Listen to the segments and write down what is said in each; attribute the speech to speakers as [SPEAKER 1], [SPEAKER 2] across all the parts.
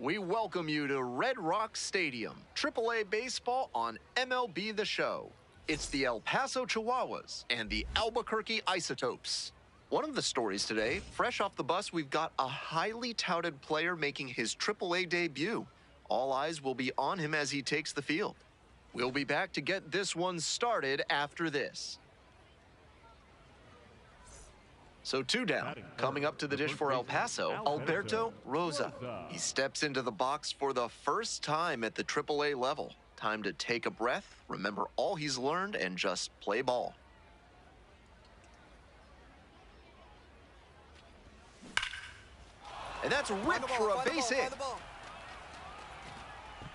[SPEAKER 1] We welcome you to Red Rock Stadium, AAA baseball on MLB The Show. It's the El Paso Chihuahuas and the Albuquerque Isotopes. One of the stories today, fresh off the bus, we've got a highly touted player making his AAA debut. All eyes will be on him as he takes the field. We'll be back to get this one started after this. So 2 down. Coming up to the dish for El Paso, Alberto Rosa. He steps into the box for the first time at the AAA level. Time to take a breath, remember all he's learned, and just play ball. And that's ripped for a base hit.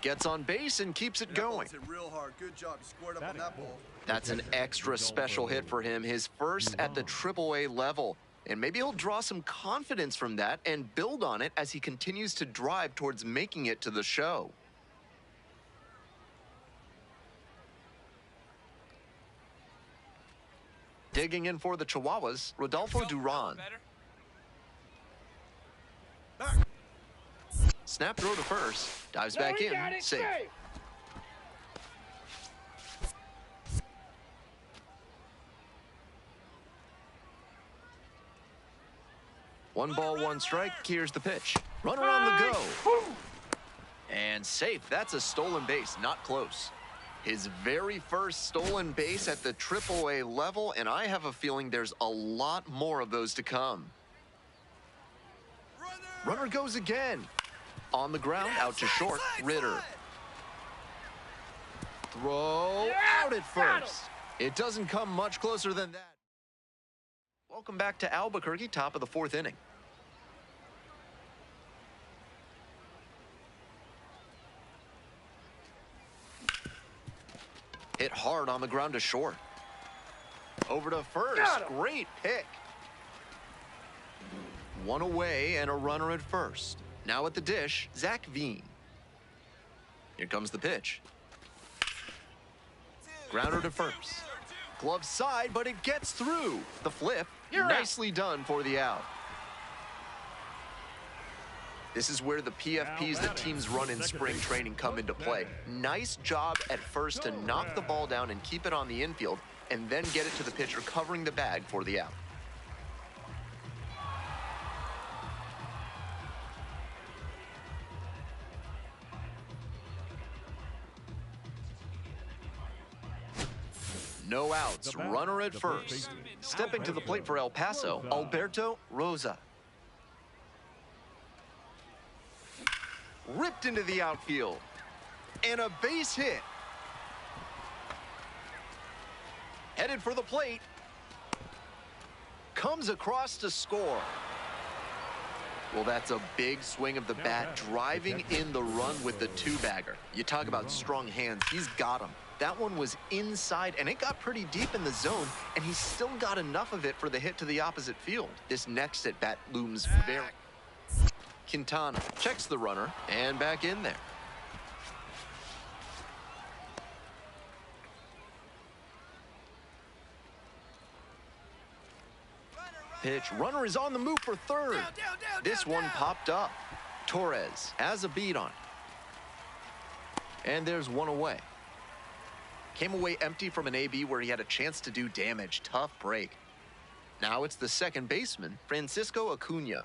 [SPEAKER 1] Gets on base and keeps it going.
[SPEAKER 2] Real hard. Good job. You scored up on that ball.
[SPEAKER 1] That's an extra special hit for him, his first at the AAA level. And maybe he'll draw some confidence from that and build on it as he continues to drive towards making it to the show. Digging in for the Chihuahuas, Rodolfo Duran. Snap throw to first, dives back in, safe. One ball, one strike, here's the pitch. Runner on the go. And safe, that's a stolen base, not close. His very first stolen base at the AAA level, and I have a feeling there's a lot more of those to come. Runner goes again. On the ground, out to short, Ritter. Throw out at first. It doesn't come much closer than that. Welcome back to Albuquerque, top of the 4th inning. Hit hard on the ground to short. Over to first, great pick. One away and a runner at first. Now at the dish, Zach Veen. Here comes the pitch. Grounder to first. Glove side, but it gets through. The flip, nicely done for the out. This is where the PFPs that teams run in spring training come into play. Nice job at first to knock the ball down and keep it on the infield, and then get it to the pitcher covering the bag for the out. No outs, runner at first. Stepping to the plate for El Paso, Alberto Rosa. Ripped into the outfield. And a base hit. Headed for the plate. Comes across to score. Well, that's a big swing of the bat, driving in the run with the two-bagger. You talk about strong hands, he's got them. That one was inside, and it got pretty deep in the zone, and he still got enough of it for the hit to the opposite field. This next at-bat looms very... Quintana checks the runner, and back in there. Pitch, runner is on the move for third. This one popped up. Torres has a beat on it. And there's one away. Came away empty from an AB where he had a chance to do damage. Tough break. Now it's the second baseman, Francisco Acuna.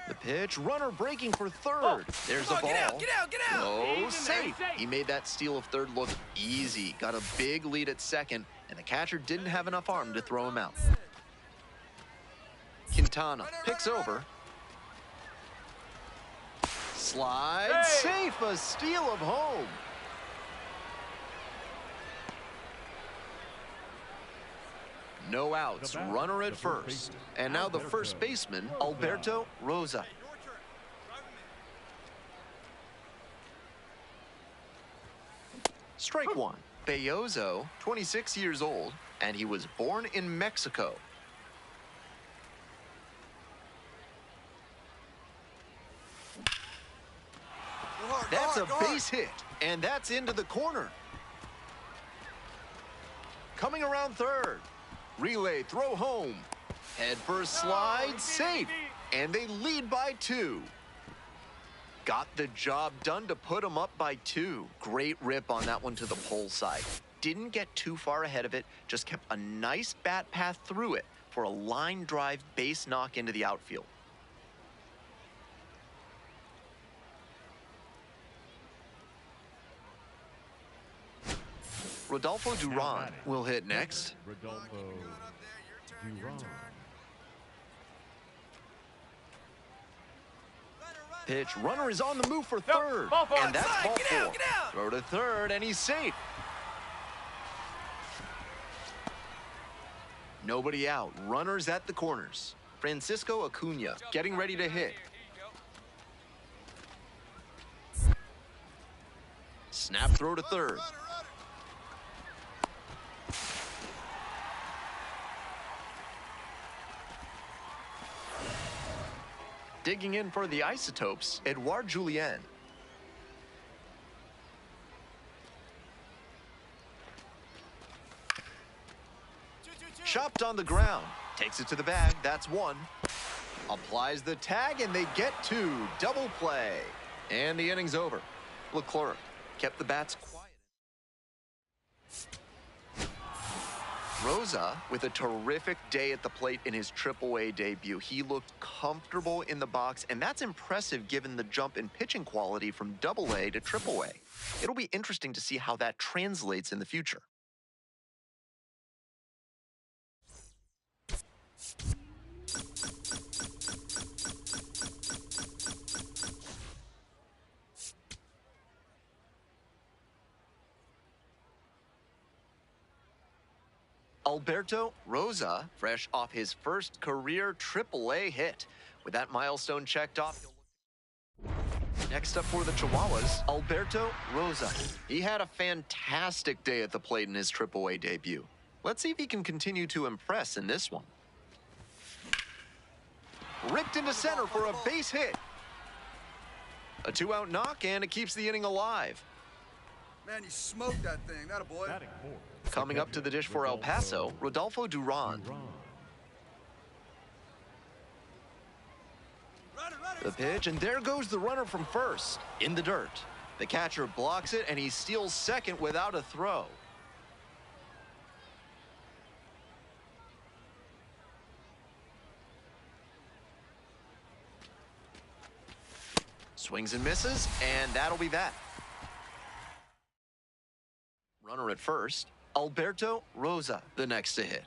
[SPEAKER 1] The pitch, runner breaking for third. There's a ball.
[SPEAKER 3] Get out!
[SPEAKER 1] Oh, safe. He made that steal of third look easy. Got a big lead at second, and the catcher didn't have enough arm to throw him out. Quintana picks over. Slide, safe, a steal of home. No outs, runner at first. And now the first baseman, Alberto Rosa. Strike one. Bellozo, 26 years old, and he was born in Mexico. That's a base hit, and that's into the corner. Coming around third. Relay, throw home. Head first slide, safe. And they lead by 2. Got the job done to put them up by 2. Great rip on that one to the pole side. Didn't get too far ahead of it, just kept a nice bat path through it for a line drive base knock into the outfield. Rodolfo Duran will hit next. Pitch, runner is on the move for third. And that's ball 4. Throw to third, and he's safe. Nobody out. Runners at the corners. Francisco Acuna getting ready to hit. Snap throw to third. Digging in for the Isotopes, Edouard Julien. Chopped on the ground. Takes it to the bag. That's 1. Applies the tag, and they get 2. Double play. And the inning's over. Leclerc kept the bats quiet. Rosa with a terrific day at the plate in his AAA debut. He looked comfortable in the box, and that's impressive given the jump in pitching quality from AA to AAA. It'll be interesting to see how that translates in the future. Alberto Rosa, fresh off his first career AAA hit. With that milestone checked off, next up for the Chihuahuas, Alberto Rosa. He had a fantastic day at the plate in his AAA debut. Let's see if he can continue to impress in this one. Ripped into center for a base hit. A 2-out knock, and it keeps the inning alive.
[SPEAKER 2] Man, you smoked that thing. That a boy.
[SPEAKER 1] Coming up to the dish for El Paso, Rodolfo Duran. The pitch, and there goes the runner from first. In the dirt. The catcher blocks it, and he steals second without a throw. Swings and misses, and that'll be that. Runner at first. Alberto Rosa, the next to hit.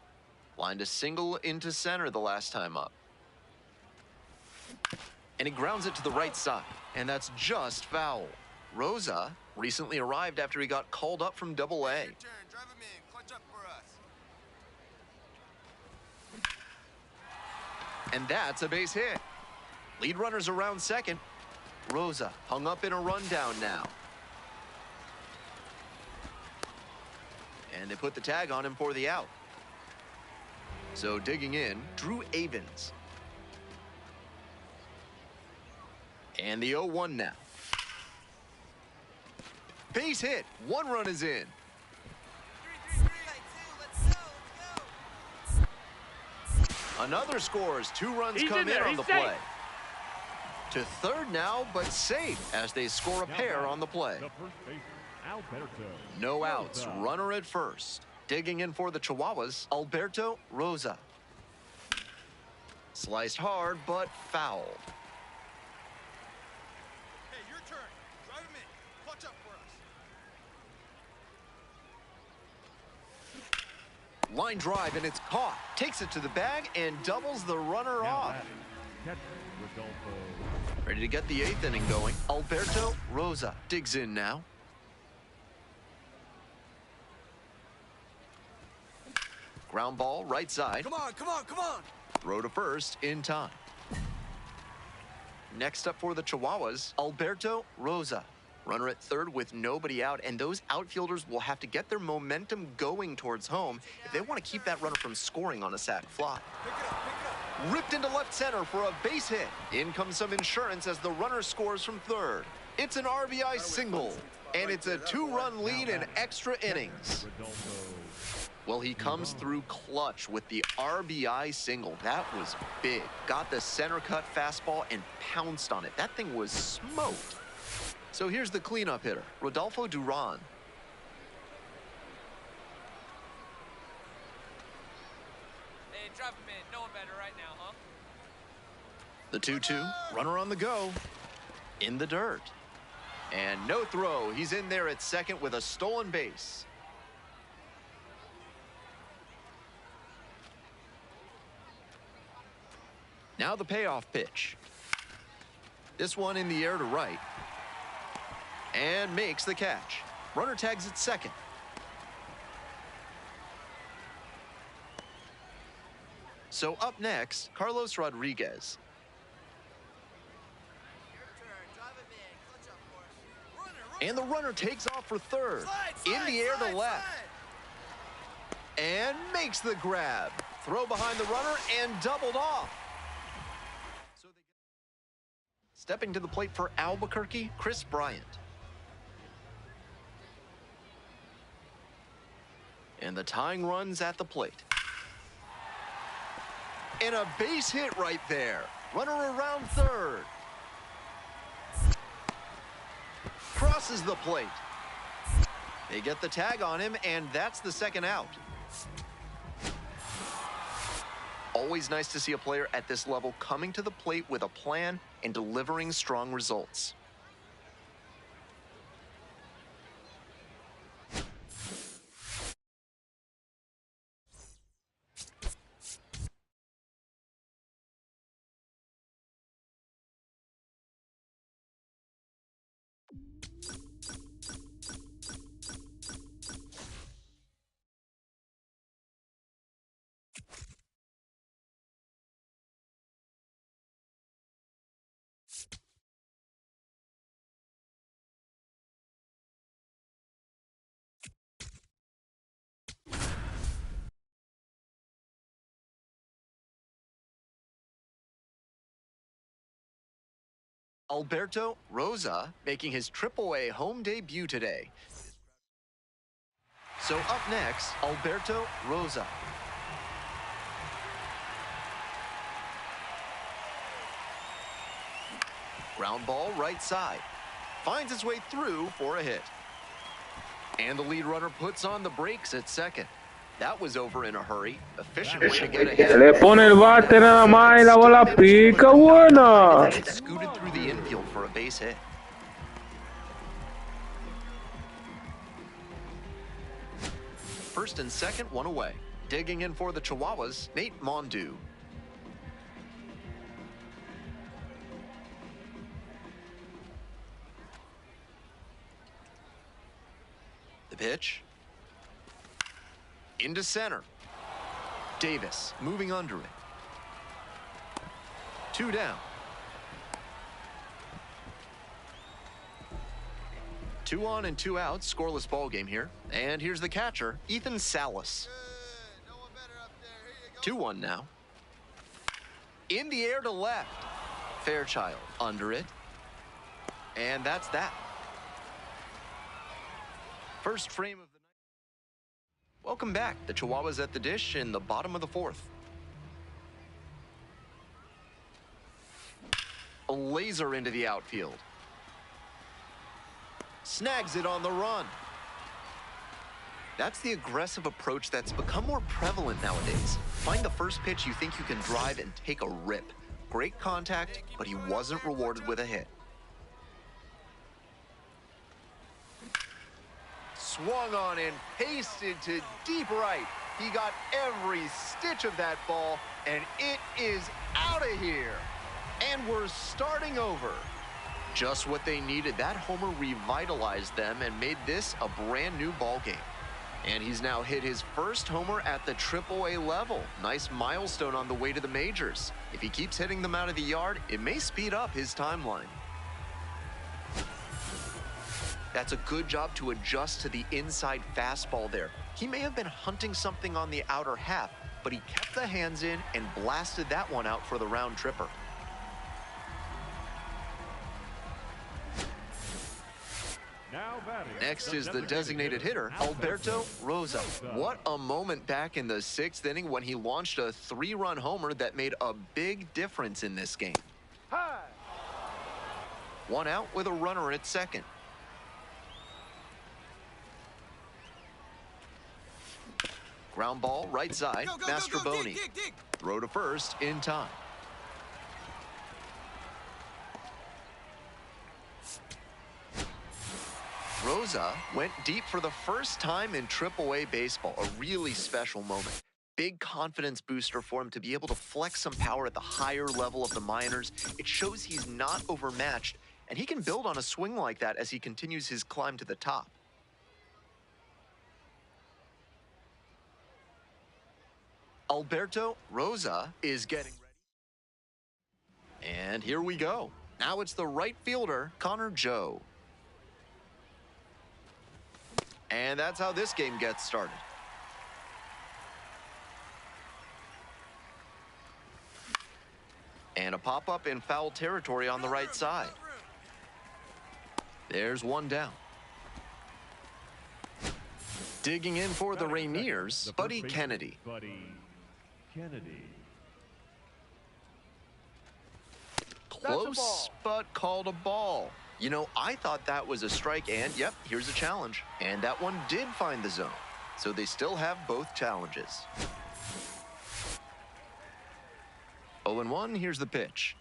[SPEAKER 1] Lined a single into center the last time up. And he grounds it to the right side, and that's just foul. Rosa recently arrived after he got called up from AA. And that's a base hit. Lead runners around second. Rosa hung up in a rundown now. And they put the tag on him for the out. So digging in, Drew Avens. And the 0-1 now. Base hit. 1 run is in. Another scores. 2 runs come in on the play. To third now, but safe as they score a pair on the play. No outs. Runner at first. Digging in for the Chihuahuas, Alberto Rosa. Sliced hard, but fouled.
[SPEAKER 2] Hey, your turn. Drive him in. Clutch up for us.
[SPEAKER 1] Line drive, and it's caught. Takes it to the bag and doubles the runner off. Ready to get the 8th inning going. Alberto Rosa digs in now. Ground ball, right side.
[SPEAKER 2] Come on, come on, come on.
[SPEAKER 1] Throw to first in time. Next up for the Chihuahuas, Alberto Rosa. Runner at third with nobody out, and those outfielders will have to get their momentum going towards home if they want to keep that runner from scoring on a sac fly.
[SPEAKER 2] Pick it up.
[SPEAKER 1] Ripped into left center for a base hit. In comes some insurance as the runner scores from third. It's an RBI single, and it's a 2-run lead in extra innings. Well, he comes through clutch with the RBI single. That was big. Got the center cut fastball and pounced on it. That thing was smoked. So here's the cleanup hitter, Rodolfo Duran.
[SPEAKER 3] Hey, drop him in. No one better right now, huh?
[SPEAKER 1] The 2-2, runner on the go. In the dirt. And no throw. He's in there at second with a stolen base. Now the payoff pitch. This one in the air to right. And makes the catch. Runner tags at second. So up next, Carlos Rodriguez. And the runner takes off for third. In the air to left. And makes the grab. Throw behind the runner and doubled off. Stepping to the plate for Albuquerque, Chris Bryant. And the tying run's at the plate. And a base hit right there. Runner around third. Crosses the plate. They get the tag on him, and that's the second out. Always nice to see a player at this level coming to the plate with a plan and delivering strong results. Alberto Rosa making his AAA home debut today. So up next, Alberto Rosa. Ground ball right side. Finds its way through for a hit. And the lead runner puts on the brakes at second. That was over in a hurry. Efficient way to get ahead.
[SPEAKER 4] Le pone el bate nada más y la bola pica, buena.
[SPEAKER 1] It scooted through the infield for a base hit. First and second, one away. Digging in for the Chihuahuas, Nate Mondu. The pitch. Into center. Davis moving under it. 2 down. 2 on and 2 out, scoreless ball game here. And here's the catcher, Ethan Salas.
[SPEAKER 2] Good. No one better up there. Here you go.
[SPEAKER 1] 2-1 now. In the air to left. Fairchild under it. And that's that. First frame of the night. Welcome back. The Chihuahuas at the dish in the bottom of the 4th. A laser into the outfield. Snags it on the run. That's the aggressive approach that's become more prevalent nowadays. Find the first pitch you think you can drive and take a rip. Great contact, but he wasn't rewarded with a hit. Swung on and pasted to deep right. He got every stitch of that ball, and it is out of here. And we're starting over. Just what they needed. That homer revitalized them and made this a brand new ball game. And he's now hit his first homer at the AAA level. Nice milestone on the way to the majors. If he keeps hitting them out of the yard, it may speed up his timeline. That's a good job to adjust to the inside fastball there. He may have been hunting something on the outer half, but he kept the hands in and blasted that one out for the round tripper. Next is the designated hitter, Alberto Rosa. What a moment back in the 6th inning when he launched a 3-run homer that made a big difference in this game. 1 out with a runner at second. Ground ball, right side, Mastroboni.
[SPEAKER 2] Dig.
[SPEAKER 1] Throw to first in time. Rosa went deep for the first time in AAA baseball, a really special moment. Big confidence booster for him to be able to flex some power at the higher level of the minors. It shows he's not overmatched, and he can build on a swing like that as he continues his climb to the top. Alberto Rosa is getting ready. And here we go. Now it's the right fielder, Connor Joe. And that's how this game gets started. And a pop-up in foul territory on the right side. There's 1 down. Digging in for the Rainiers, Buddy Kennedy. Close, but called a ball. You know, I thought that was a strike, and yep, here's a challenge. And that one did find the zone. So they still have both challenges. 0-1, here's the pitch.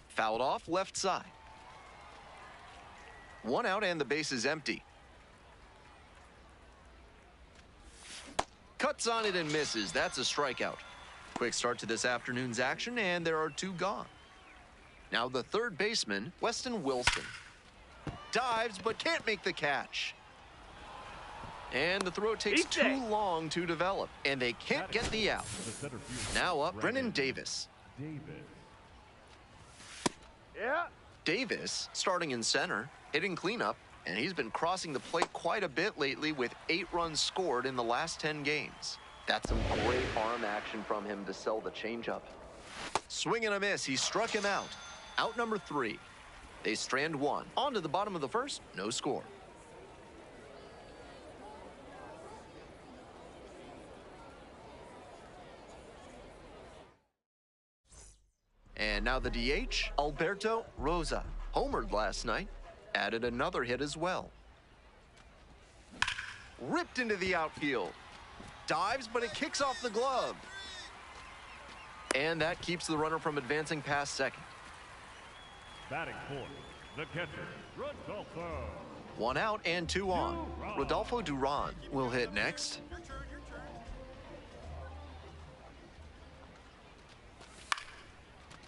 [SPEAKER 1] Fouled off left side. 1 out and the base is empty. Cuts on it and misses. That's a strikeout. Quick start to this afternoon's action, and there are 2 gone. Now the third baseman, Weston Wilson. Dives, but can't make the catch. And the throw takes too long to develop, and they can't get the out. Now up, Brennan Davis. Davis, starting in center, hitting cleanup, and he's been crossing the plate quite a bit lately with 8 runs scored in the last 10 games. That's some great arm action from him to sell the changeup. Swing and a miss, he struck him out. Out number 3. They strand 1. On to the bottom of the 1st, no score. And now the DH, Alberto Rosa. Homered last night, added another hit as well. Ripped into the outfield. Dives, but it kicks off the glove. And that keeps the runner from advancing past second.
[SPEAKER 5] Batting fourth, the catcher, Rodolfo.
[SPEAKER 1] 1 out and 2 on. Rodolfo Duran will hit next.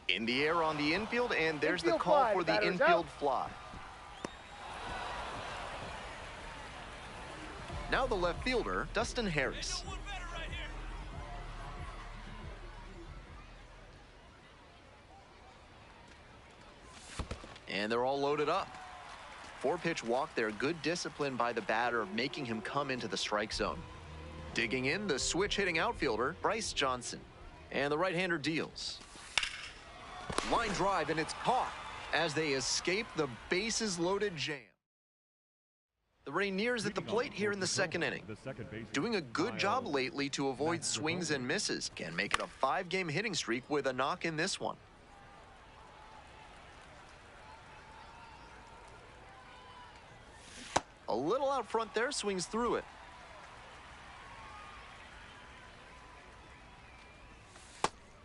[SPEAKER 1] In the air on the infield, and there's the call for the infield fly. Now the left fielder, Dustin Harris. And they're all loaded up. 4-pitch walk there. Good discipline by the batter, making him come into the strike zone. Digging in, the switch-hitting outfielder, Bryce Johnson. And the right-hander deals. Line drive, and it's caught as they escape the bases-loaded jam. The Rainiers at the plate here in the second inning. Doing a good job lately to avoid swings and misses. Can make it a 5-game hitting streak with a knock in this one. A little out front there, swings through it.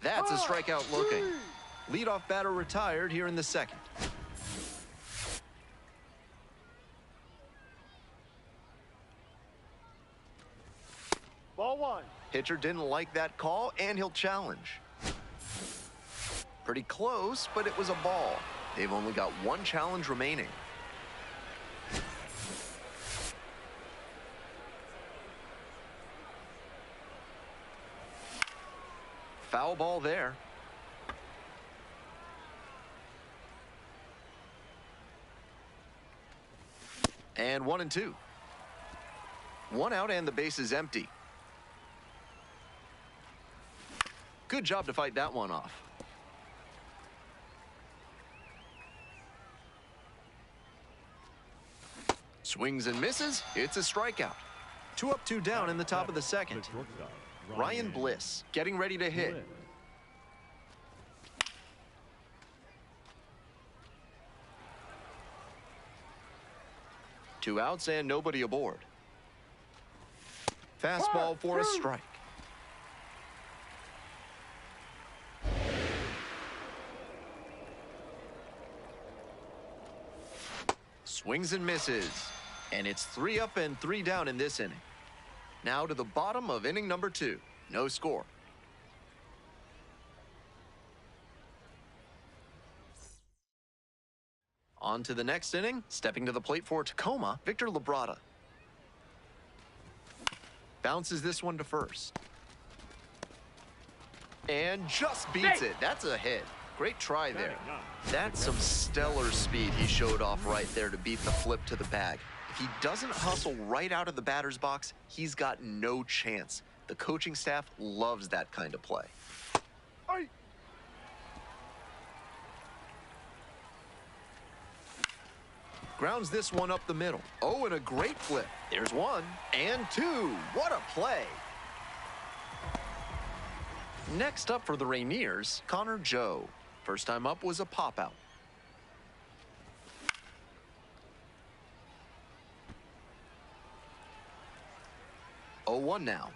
[SPEAKER 1] That's a strikeout looking. Leadoff batter retired here in the second.
[SPEAKER 2] Ball 1.
[SPEAKER 1] Pitcher didn't like that call, and he'll challenge. Pretty close, but it was a ball. They've only got one challenge remaining. Foul ball there. And 1-2. 1 out and the base is empty. Good job to fight that one off. Swings and misses. It's a strikeout. 2 up, 2 down in the top of the second. Ryan Bliss getting ready to hit. Two outs and nobody aboard. Fastball for a strike. Swings and misses. And it's 3 up and 3 down in this inning. Now to the bottom of inning number 2. No score. On to the next inning. Stepping to the plate for Tacoma, Victor Labrada. Bounces this one to first. And just beats it. That's a hit. Great try there. That's some stellar speed he showed off right there to beat the flip to the bag. If he doesn't hustle right out of the batter's box, he's got no chance. The coaching staff loves that kind of play. Grounds this one up the middle. Oh, and a great flip. There's 1 and 2. What a play. Next up for the Rainiers, Connor Joe. First time up was a pop-out. Oh, 1 now.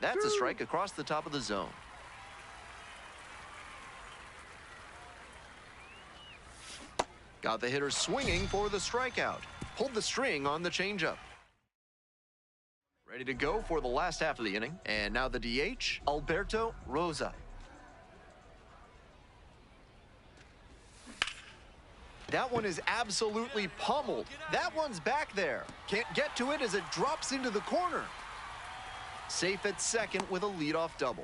[SPEAKER 1] That's a strike across the top of the zone. Got the hitter swinging for the strikeout. Pulled the string on the changeup. Ready to go for the last half of the inning. And now the DH, Alberto Rosa. That one is absolutely pummeled. That one's back there. Can't get to it as it drops into the corner. Safe at second with a leadoff double.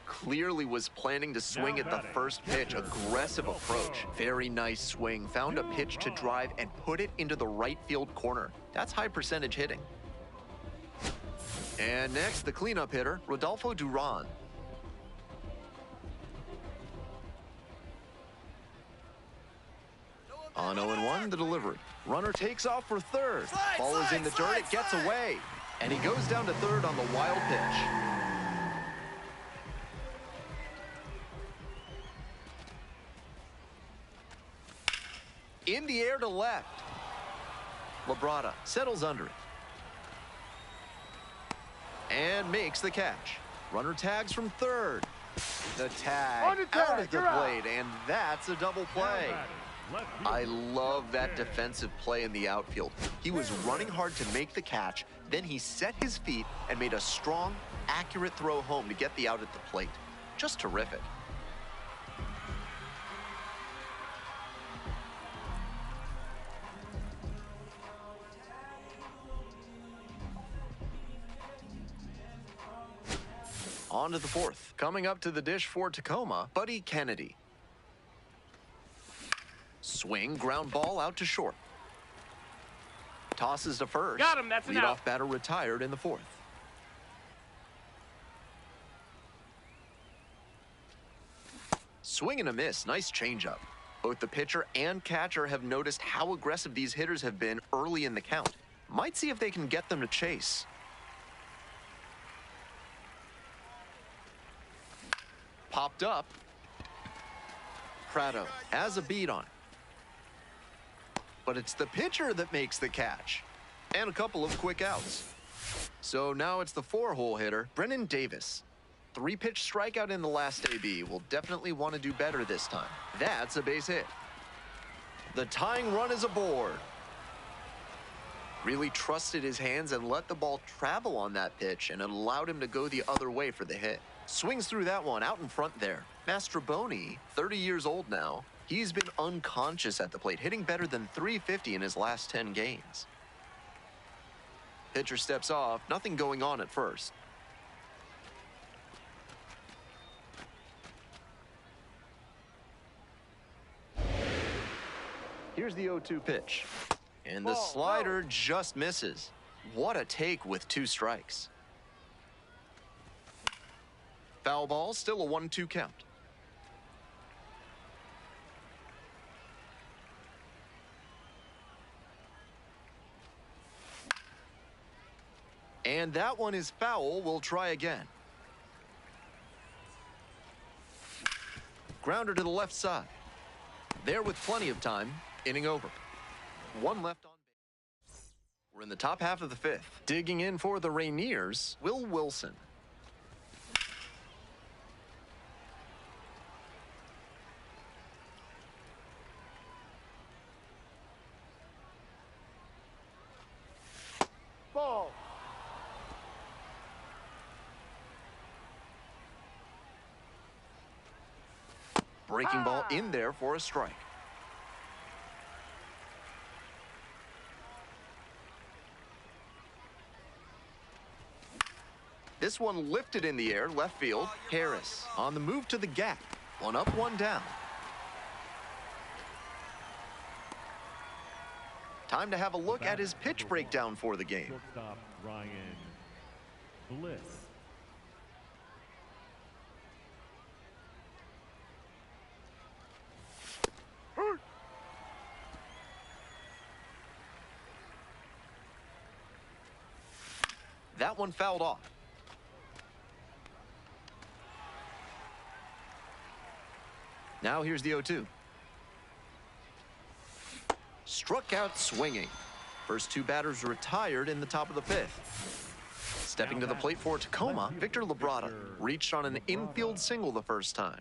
[SPEAKER 1] Clearly was planning to swing at the first pitch. Aggressive approach. Very nice swing. Found a pitch to drive and put it into the right field corner. That's high percentage hitting. And next, the cleanup hitter, Rodolfo Duran. On 0-1, the delivery. Runner takes off for third. Ball is in the dirt, it gets away. And he goes down to third on the wild pitch. In the air to left. Labrada settles under it. And makes the catch. Runner tags from third. The tag out at the plate, and that's a double play. I love that defensive play in the outfield. He was running hard to make the catch, then he set his feet and made a strong, accurate throw home to get the out at the plate. Just terrific. On to the fourth. Coming up to the dish for Tacoma, Buddy Kennedy. Swing, ground ball out to short. Tosses to first.
[SPEAKER 2] Got him, that's an out.
[SPEAKER 1] Leadoff batter retired in the fourth. Swing and a miss, nice changeup. Both the pitcher and catcher have noticed how aggressive these hitters have been early in the count. Might see if they can get them to chase. Popped up. Prado has a beat on it. But it's the pitcher that makes the catch. And a couple of quick outs. So now it's the 4-hole hitter, Brennan Davis. 3-pitch strikeout in the last AB. Will definitely want to do better this time. That's a base hit. The tying run is aboard. Really trusted his hands and let the ball travel on that pitch, and it allowed him to go the other way for the hit. Swings through that one out in front there. Mastroboni, 30 years old now. He's been unconscious at the plate, hitting better than .350 in his last 10 games. Pitcher steps off, nothing going on at first. Here's the 0-2 pitch. And the slider just misses. What a take with 2 strikes. Foul ball, still a 1-2 count. And that one is foul. We'll try again. Grounder to the left side. There with plenty of time. Inning over. 1 left on base. We're in the top half of the 5th. Digging in for the Rainiers, Will Wilson.
[SPEAKER 2] Ball.
[SPEAKER 1] Breaking ball in there for a strike. This one lifted in the air, left field. Harris on the move to the gap. 1 up, 1 down. Time to have a look at his pitch breakdown for the game.
[SPEAKER 5] Shortstop Ryan Bliss.
[SPEAKER 1] That one fouled off. Now here's the 0-2. Struck out swinging. First 2 batters retired in the top of the 5th. Stepping to the plate for Tacoma, Victor Labrada reached on an infield single the first time.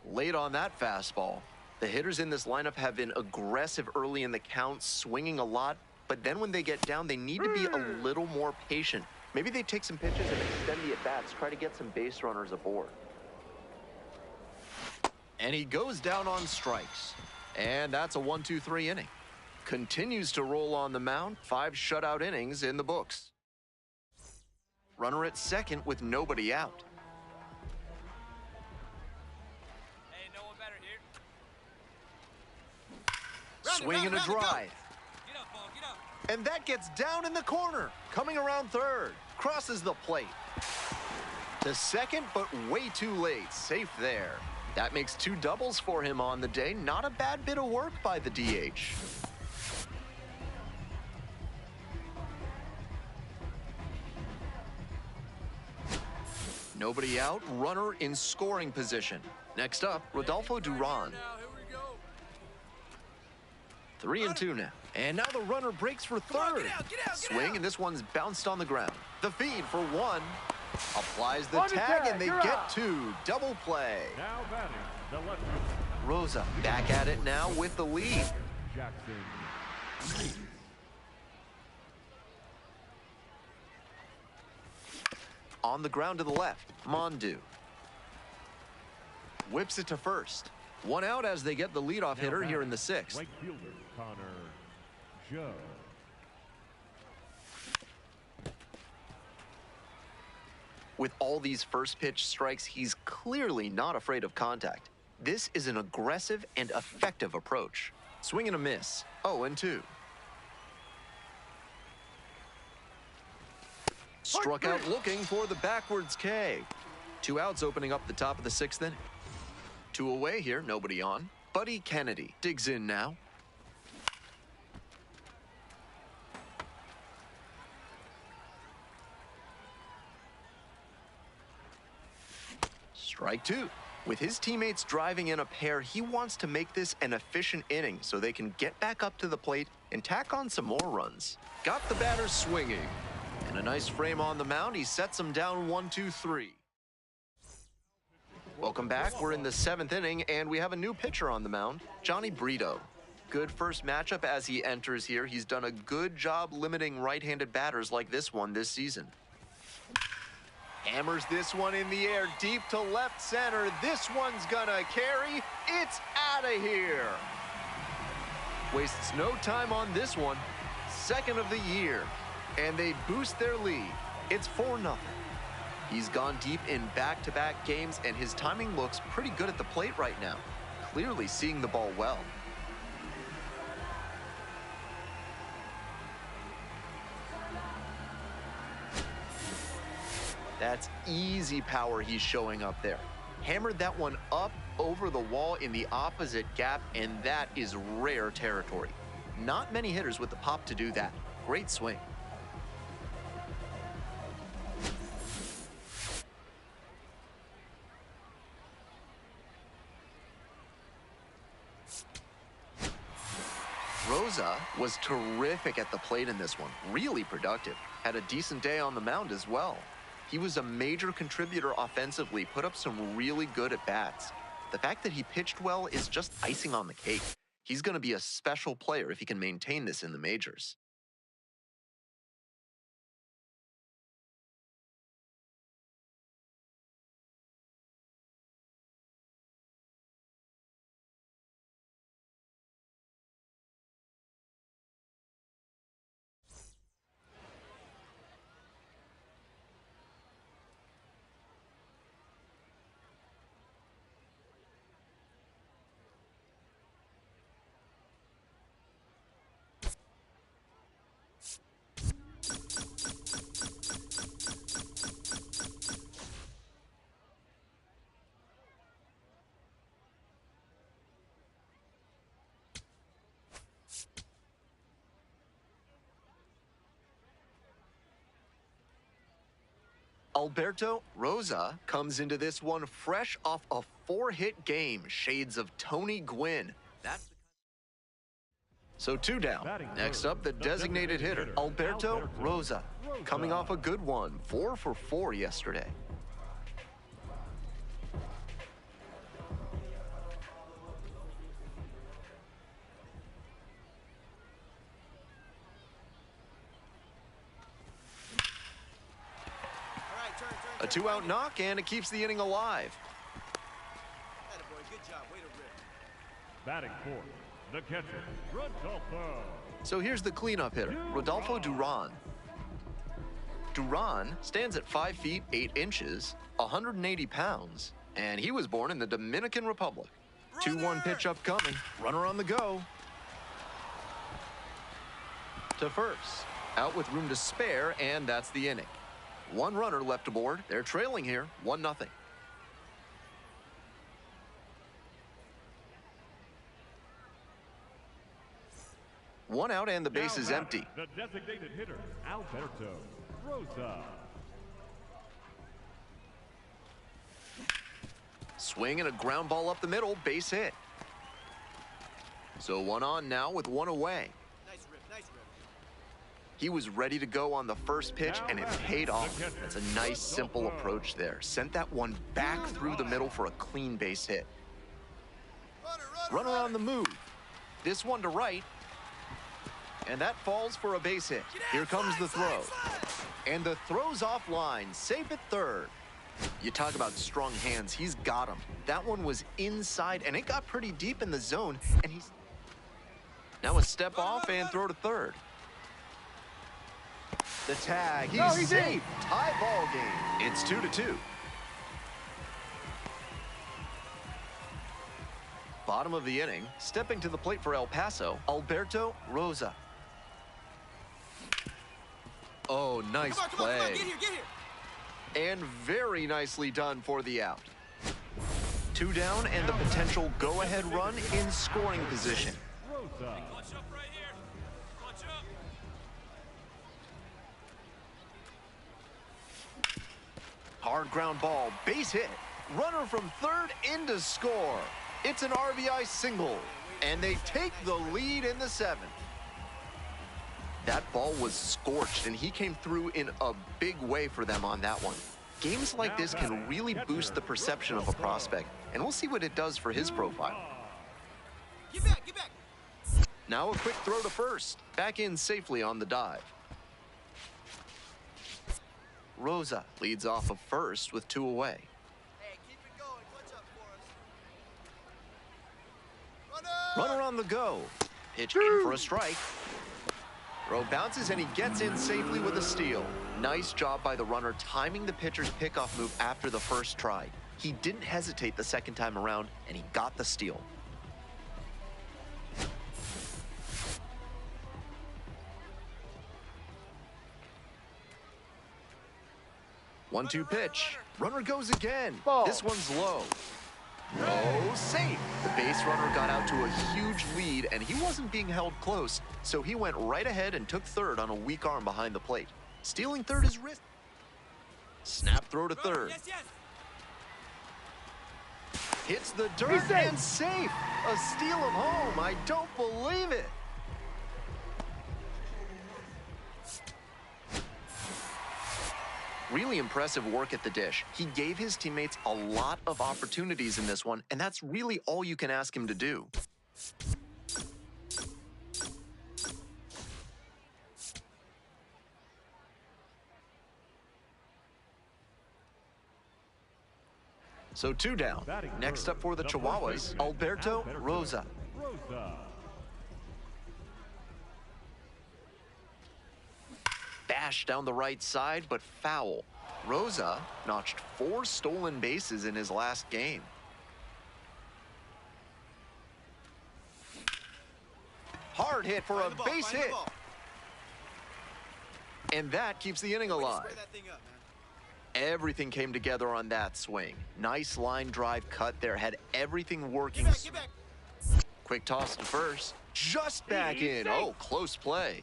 [SPEAKER 1] Late on that fastball. The hitters in this lineup have been aggressive early in the count, swinging a lot, but then when they get down, they need to be a little more patient. Maybe they take some pitches and extend the at-bats, try to get some base runners aboard. And he goes down on strikes. And that's a 1-2-3 inning. Continues to roll on the mound. 5 shutout innings in the books. Runner at second with nobody out.
[SPEAKER 3] Hey, no one better here.
[SPEAKER 1] Swing and a drive.
[SPEAKER 3] Get up, ball, get up.
[SPEAKER 1] And that gets down in the corner. Coming around third. Crosses the plate. To second, but way too late. Safe there. That makes 2 doubles for him on the day. Not a bad bit of work by the DH. Nobody out, runner in scoring position. Next up, Rodolfo Duran. 3-2 now. And now the runner breaks for third. Swing, and this one's bounced on the ground. The feed for 1. Applies the tag, and they get 2. Double play.
[SPEAKER 5] Now batting the left.
[SPEAKER 1] Rosa back at it now with the lead.
[SPEAKER 5] Jackson.
[SPEAKER 1] On the ground to the left, Mondu. Whips it to first. 1 out as they get the leadoff hitter here in the 6th.
[SPEAKER 5] Right fielder Connor Joe.
[SPEAKER 1] With all these first pitch strikes, he's clearly not afraid of contact. This is an aggressive and effective approach. Swing and a miss. 0-2. Struck out looking for the backwards K. 2 outs opening up the top of the 6th inning. 2 away here, nobody on. Buddy Kennedy digs in now. Strike 2. With his teammates driving in a pair, he wants to make this an efficient inning so they can get back up to the plate and tack on some more runs. Got the batter swinging. And a nice frame on the mound. He sets him down 1-2-3. Welcome back. We're in the 7th inning, and we have a new pitcher on the mound, Johnny Brito. Good first matchup as he enters here. He's done a good job limiting right-handed batters like this one this season. Hammers this one in the air, deep to left center. This one's gonna carry. It's out of here. Wastes no time on this one. 2nd of the year. And they boost their lead. It's 4-0. He's gone deep in back-to-back games, and his timing looks pretty good at the plate right now. Clearly seeing the ball well. That's easy power he's showing up there. Hammered that one up over the wall in the opposite gap, and that is rare territory. Not many hitters with the pop to do that. Great swing. Rosa was terrific at the plate in this one. Really productive. Had a decent day on the mound as well. He was a major contributor offensively, put up some really good at-bats. The fact that he pitched well is just icing on the cake. He's going to be a special player if he can maintain this in the majors. Alberto Rosa comes into this one fresh off a 4-hit game. Shades of Tony Gwynn. So 2 down. Next up, the designated hitter, Alberto Rosa. Coming off a good one, 4 for 4 yesterday. A 2-out knock, and it keeps the inning alive.
[SPEAKER 5] Batting fourth, the catcher, Rodolfo.
[SPEAKER 1] So here's the cleanup hitter, Rodolfo Duran. Duran stands at 5 feet 8 inches, 180 pounds, and he was born in the Dominican Republic. 2-1 pitch upcoming, runner on the go. To first, out with room to spare, and that's the inning. 1 runner left aboard. They're trailing here, 1-0. One out and the base is empty.
[SPEAKER 5] The designated hitter, Alberto Rosa.
[SPEAKER 1] Swing and a ground ball up the middle, base hit. So 1 on now with 1 away.
[SPEAKER 2] Nice rip, nice rip.
[SPEAKER 1] He was ready to go on the first pitch, and it paid off. That's a nice, simple approach there. Sent that one back through the middle for a clean base hit. Runner on the move. This one to right. And that falls for a base hit. Here comes the throw. And the throw's offline, safe at third. You talk about strong hands, he's got them. That one was inside, and it got pretty deep in the zone, and he's... Now a step off and throw to third. The tag, he's safe. Tie ball game. It's 2-2. Bottom of the inning, stepping to the plate for El Paso, Alberto Rosa. Oh, nice play.
[SPEAKER 3] Come on, get here.
[SPEAKER 1] And very nicely done for the out. 2 down and the potential go-ahead run in scoring position.
[SPEAKER 5] Rosa.
[SPEAKER 3] Clutch up right here. Clutch up.
[SPEAKER 1] Hard ground ball, base hit. Runner from third in to score. It's an RBI single, and they take the lead in the 7th. That ball was scorched, and he came through in a big way for them on that one. Games like this can really boost the perception of a prospect, and we'll see what it does for his profile.
[SPEAKER 3] Get back, get back.
[SPEAKER 1] Now a quick throw to first. Back in safely on the dive. Rosa leads off of first with 2 away.
[SPEAKER 3] Hey, keep it going. Clutch up for us.
[SPEAKER 1] Runner on the go. Pitch in for a strike. Throw bounces and he gets in safely with a steal. Nice job by the runner timing the pitcher's pickoff move after the first try. He didn't hesitate the second time around and he got the steal. One-two pitch. Runner goes again.
[SPEAKER 2] Ball.
[SPEAKER 1] This one's low. Oh, safe. The base runner got out to a huge lead, and he wasn't being held close, so he went right ahead and took third on a weak arm behind the plate. Stealing third is risk. Snap throw to third.
[SPEAKER 3] Yes, yes.
[SPEAKER 1] Hits the dirt and safe. A steal of home. I don't believe it. Really impressive work at the dish. He gave his teammates a lot of opportunities in this one, and that's really all you can ask him to do. So 2 down. Next up for the Chihuahuas, Alberto Rosa.
[SPEAKER 5] Rosa.
[SPEAKER 1] Bash down the right side, but foul. Rosa notched 4 stolen bases in his last game. Hard hit for a base hit. And that keeps the inning alive.
[SPEAKER 3] Spray that thing up, man.
[SPEAKER 1] Everything came together on that swing. Nice line drive cut there, had everything working.
[SPEAKER 3] Get back.
[SPEAKER 1] Quick toss to first. Just back in. Oh, close play.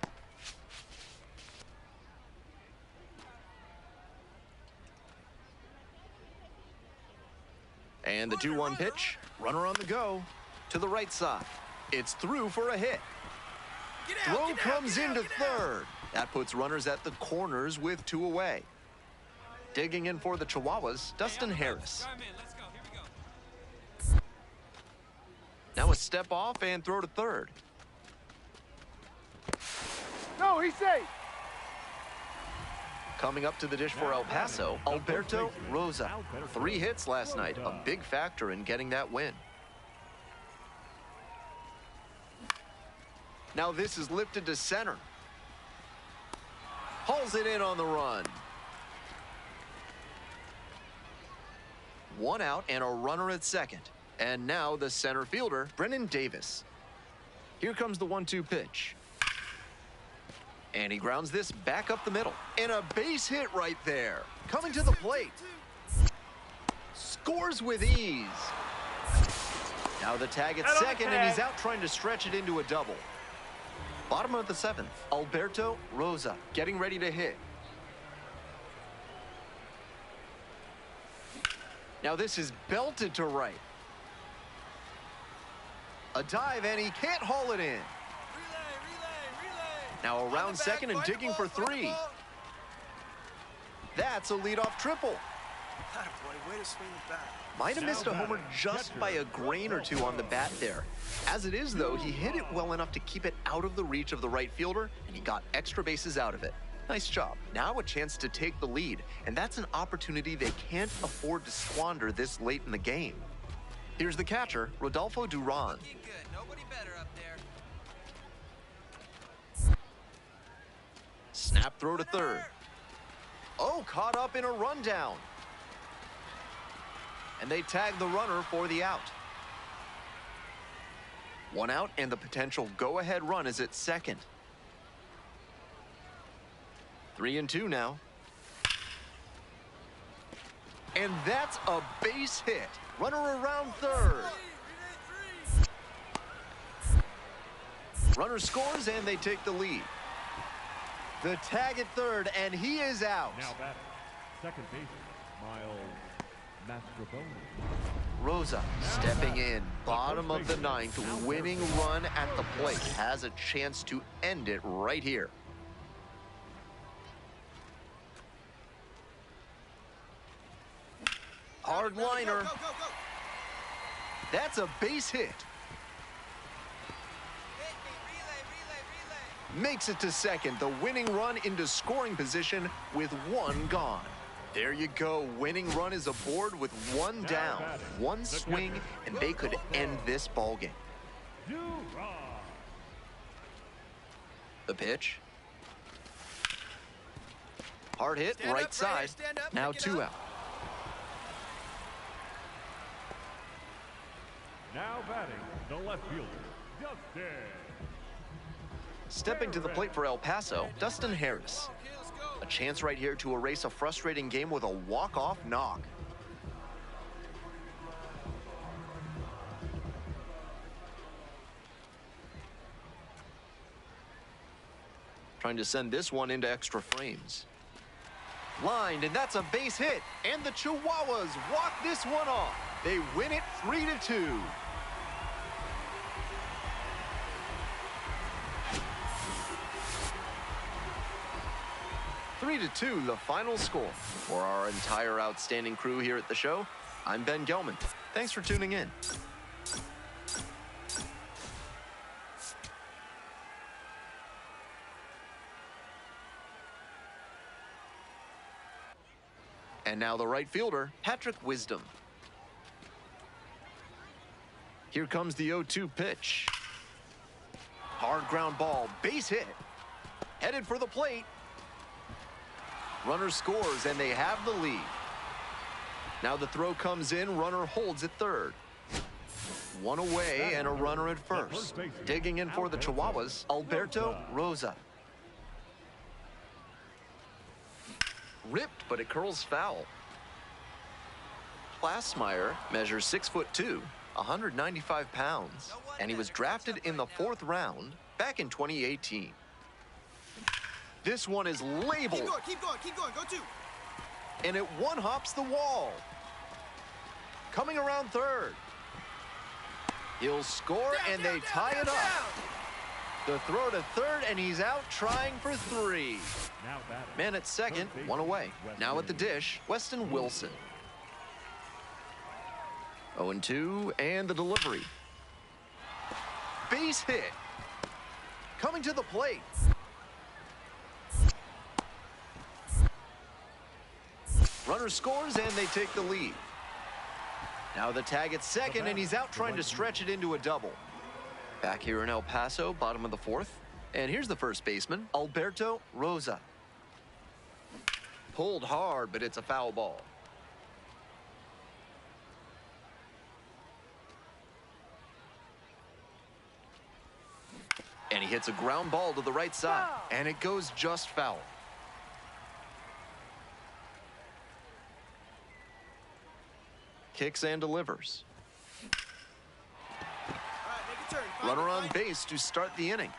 [SPEAKER 1] And the 2-1 pitch. Runner on the go. To the right side. It's through for a hit. Throw comes into third. That puts runners at the corners with 2 away. Digging in for the Chihuahuas, Dustin Harris.
[SPEAKER 3] Chime in. Let's go. Here we go.
[SPEAKER 1] Now a step off and throw to third.
[SPEAKER 2] No, he's safe.
[SPEAKER 1] Coming up to the dish for El Paso, Alberto Rosa. 3 hits last night, a big factor in getting that win. Now this is lifted to center. Hauls it in on the run. 1 out and a runner at second. And now the center fielder, Brennan Davis. Here comes the 1-2 pitch. And he grounds this back up the middle. And a base hit right there. Coming to the plate. Scores with ease. Now the tag at second, and he's out trying to stretch it into a double. Bottom of the 7th, Alberto Rosa getting ready to hit. Now this is belted to right. A dive, and he can't haul it in.
[SPEAKER 3] Relay.
[SPEAKER 1] Now around second and digging for 3. That's a leadoff triple.
[SPEAKER 3] Way to swing the bat.
[SPEAKER 1] Might have missed a homer just by a grain or 2 on the bat there. As it is, though, he hit it well enough to keep it out of the reach of the right fielder, and he got extra bases out of it. Nice job. Now a chance to take the lead, and that's an opportunity they can't afford to squander this late in the game. Here's the catcher, Rodolfo Duran.
[SPEAKER 3] Looking good. Nobody better up there.
[SPEAKER 1] Snap throw to third. Oh, caught up in a rundown. And they tag the runner for the out. One out, and the potential go-ahead run is at second. 3-2 now. And that's a base hit. Runner around third. Runner scores, and they take the lead. The tag at third, and he is out.
[SPEAKER 5] Now batting, second baseman, Miles Mastroboni.
[SPEAKER 1] Rosa stepping in, bottom of the ninth, winning run at the plate. Has a chance to end it right here. Hard liner. That's a base hit. Makes it to second, the winning run into scoring position with one gone. There you go, winning run is aboard with one down. One swing, and they could end this ball game. The pitch. Hard hit, right side. Now 2 out.
[SPEAKER 5] Now batting, the left fielder, Dustin.
[SPEAKER 1] Stepping to the plate for El Paso, Dustin Harris. A chance right here to erase a frustrating game with a walk-off knock. Trying to send this one into extra frames. Lined, and that's a base hit. And the Chihuahuas walk this one off. They win it 3-2. Three to 2, the final score. For our entire outstanding crew here at the show, I'm Ben Gelman. Thanks for tuning in. And now the right fielder, Patrick Wisdom. Here comes the 0-2 pitch. Hard ground ball, base hit. Headed for the plate. Runner scores, and they have the lead. Now the throw comes in, runner holds at third. One away and a runner at first. Digging in for the Chihuahuas, Alberto Rosa. Ripped, but it curls foul. Plasmeyer measures 6'2", 195 pounds, and he was drafted in the 4th round back in 2018. This one is labeled.
[SPEAKER 2] Keep going, go 2.
[SPEAKER 1] And it one-hops the wall. Coming around third. He'll score, and they tie it up. The throw to third, and he's out trying for 3. Man at second, one away. Now at the dish, Weston Wilson. 0-2, and the delivery. Base hit. Coming to the plate. Runner scores, and they take the lead. Now the tag at second, and he's out trying to stretch it into a double. Back here in El Paso, bottom of the 4th. And here's the first baseman, Alberto Rosa. Pulled hard, but it's a foul ball. And he hits a ground ball to the right side, and it goes just foul. Kicks and delivers. Runner on base to start the inning.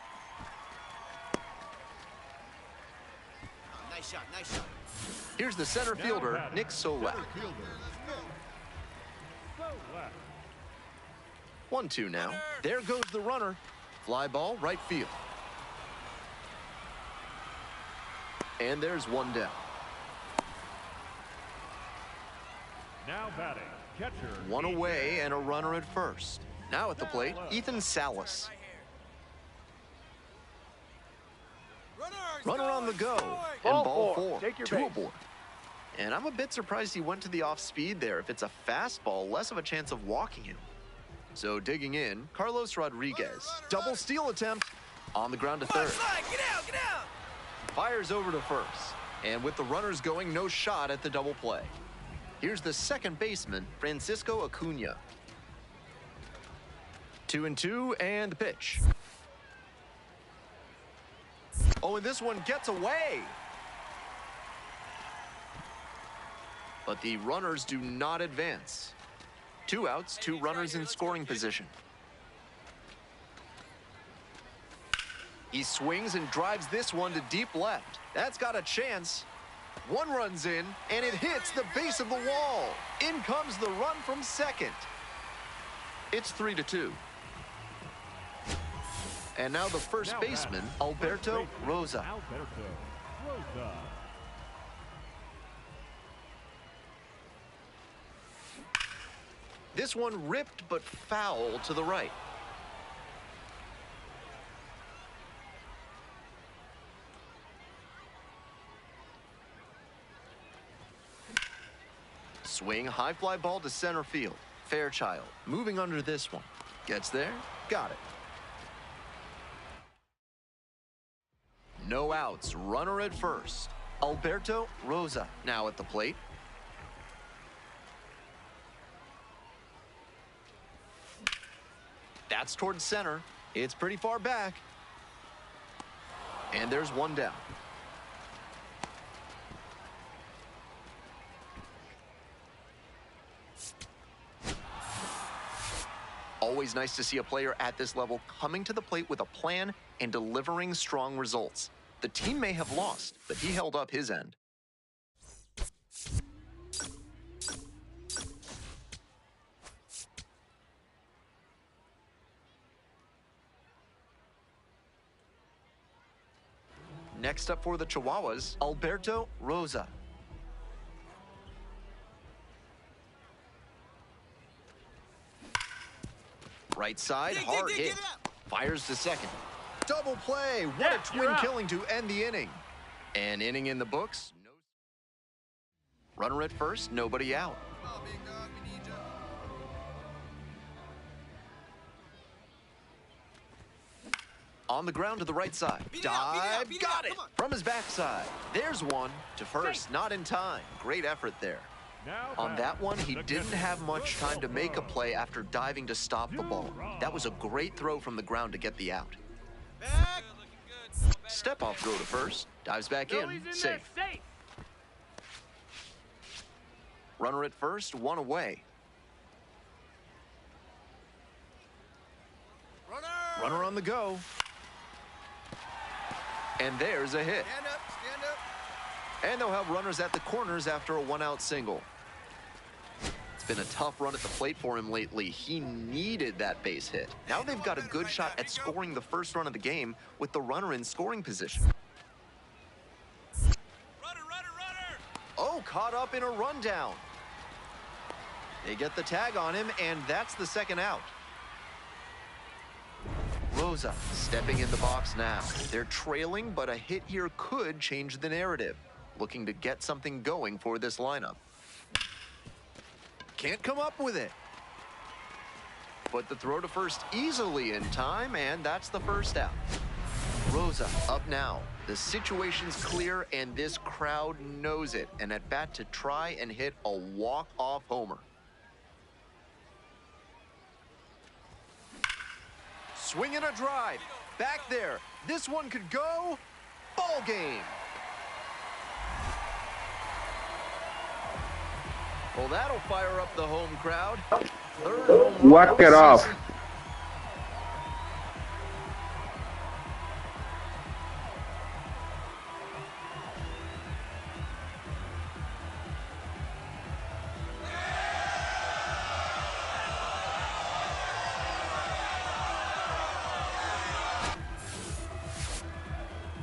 [SPEAKER 2] Nice shot.
[SPEAKER 1] Here's the center fielder, Nick Solak. 1-2 now. There goes the runner. Fly ball, right field. And there's one down.
[SPEAKER 5] Now batting, catcher.
[SPEAKER 1] One away and a runner at first. Now at the plate, Ethan Salas. Runner on the go. And ball 4.
[SPEAKER 2] Take your
[SPEAKER 1] 2
[SPEAKER 2] base.
[SPEAKER 1] aboard. And I'm a bit surprised he went to the off speed there. If it's a fastball, less of a chance of walking him. So digging in, Carlos Rodriguez. Double steal attempt. On the ground to third.
[SPEAKER 3] Get out!
[SPEAKER 1] Fires over to first. And with the runners going, no shot at the double play. Here's the second baseman, Francisco Acuna. 2-2, and the pitch. Oh, and this one gets away. But the runners do not advance. 2 outs, 2 runners in scoring position. He swings and drives this one to deep left. That's got a chance. 1 runs in, and it hits the base of the wall. In comes the run from second. It's 3-2. And now the first baseman, Alberto Rosa. This one ripped but foul to the right. Swing, high fly ball to center field. Fairchild moving under this one. Gets there, got it. No outs, runner at first. Alberto Rosa now at the plate. That's towards center. It's pretty far back. And there's 1 down. Always nice to see a player at this level coming to the plate with a plan and delivering strong results. The team may have lost, but he held up his end. Next up for the Chihuahuas, Alberto Rosa. Right side, hard hit. Fires to second. Double play. What a twin killing to end the inning. An inning in the books. Runner at first, nobody out. On the ground to the right side. Dive, got it from his backside. There's one to first, not in time. Great effort there. On that one, he didn't have much time to make a play after diving to stop the ball. That was a great throw from the ground to get the out. Step off throw to first. Dives back in, safe. Runner at first, 1 away. Runner on the go. And there's a hit.
[SPEAKER 2] Stand up.
[SPEAKER 1] And they'll have runners at the corners after a 1-out single. It's been a tough run at the plate for him lately. He needed that base hit. Now they've got a good shot at scoring the first run of the game with the runner in scoring position.
[SPEAKER 3] Runner!
[SPEAKER 1] Oh, caught up in a rundown. They get the tag on him, and that's the 2nd out. Rosa stepping in the box now. They're trailing, but a hit here could change the narrative. Looking to get something going for this lineup. Can't come up with it. But the throw to first easily in time, and that's the 1st out. Rosa up now. The situation's clear, and this crowd knows it. An at bat to try and hit a walk-off homer. Swing and a drive. Back there. This one could go. Ball game. Well, that'll fire up the home crowd.
[SPEAKER 4] Whack it off.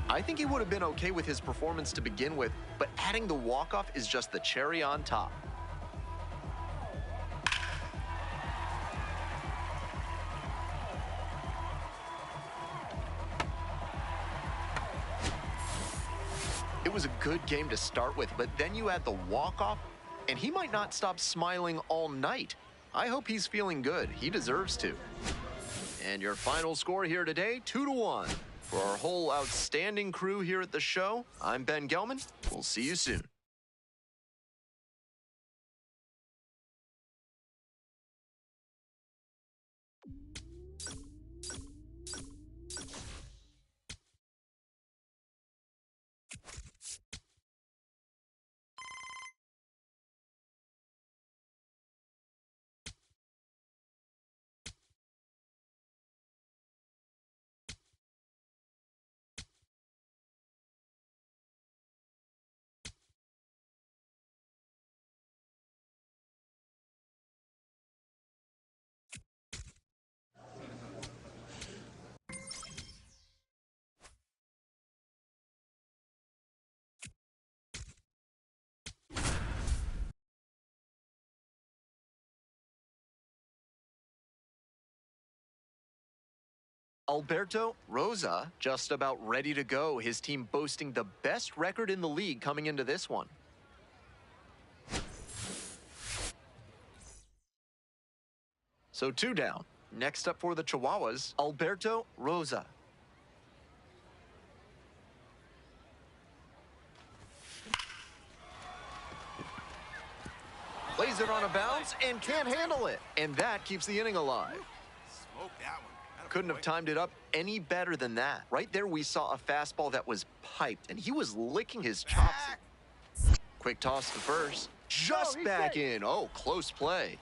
[SPEAKER 1] I think he would have been okay with his performance to begin with, but adding the walk-off is just the cherry on top. It was a good game to start with, but then you add the walk-off, and he might not stop smiling all night. I hope he's feeling good. He deserves to. And your final score here today, 2-1. For our whole outstanding crew here at the show, I'm Ben Gelman. We'll see you soon. Alberto Rosa just about ready to go. His team boasting the best record in the league coming into this one. So 2 down. Next up for the Chihuahuas, Alberto Rosa. Plays it on a bounce and can't handle it. And that keeps the inning alive.
[SPEAKER 6] Smoke that one.
[SPEAKER 1] Couldn't have timed it up any better than that. Right there, we saw a fastball that was piped, and he was licking his chops. Quick toss to first. Just
[SPEAKER 2] he's
[SPEAKER 1] back
[SPEAKER 2] safe.
[SPEAKER 1] in. Oh, close play.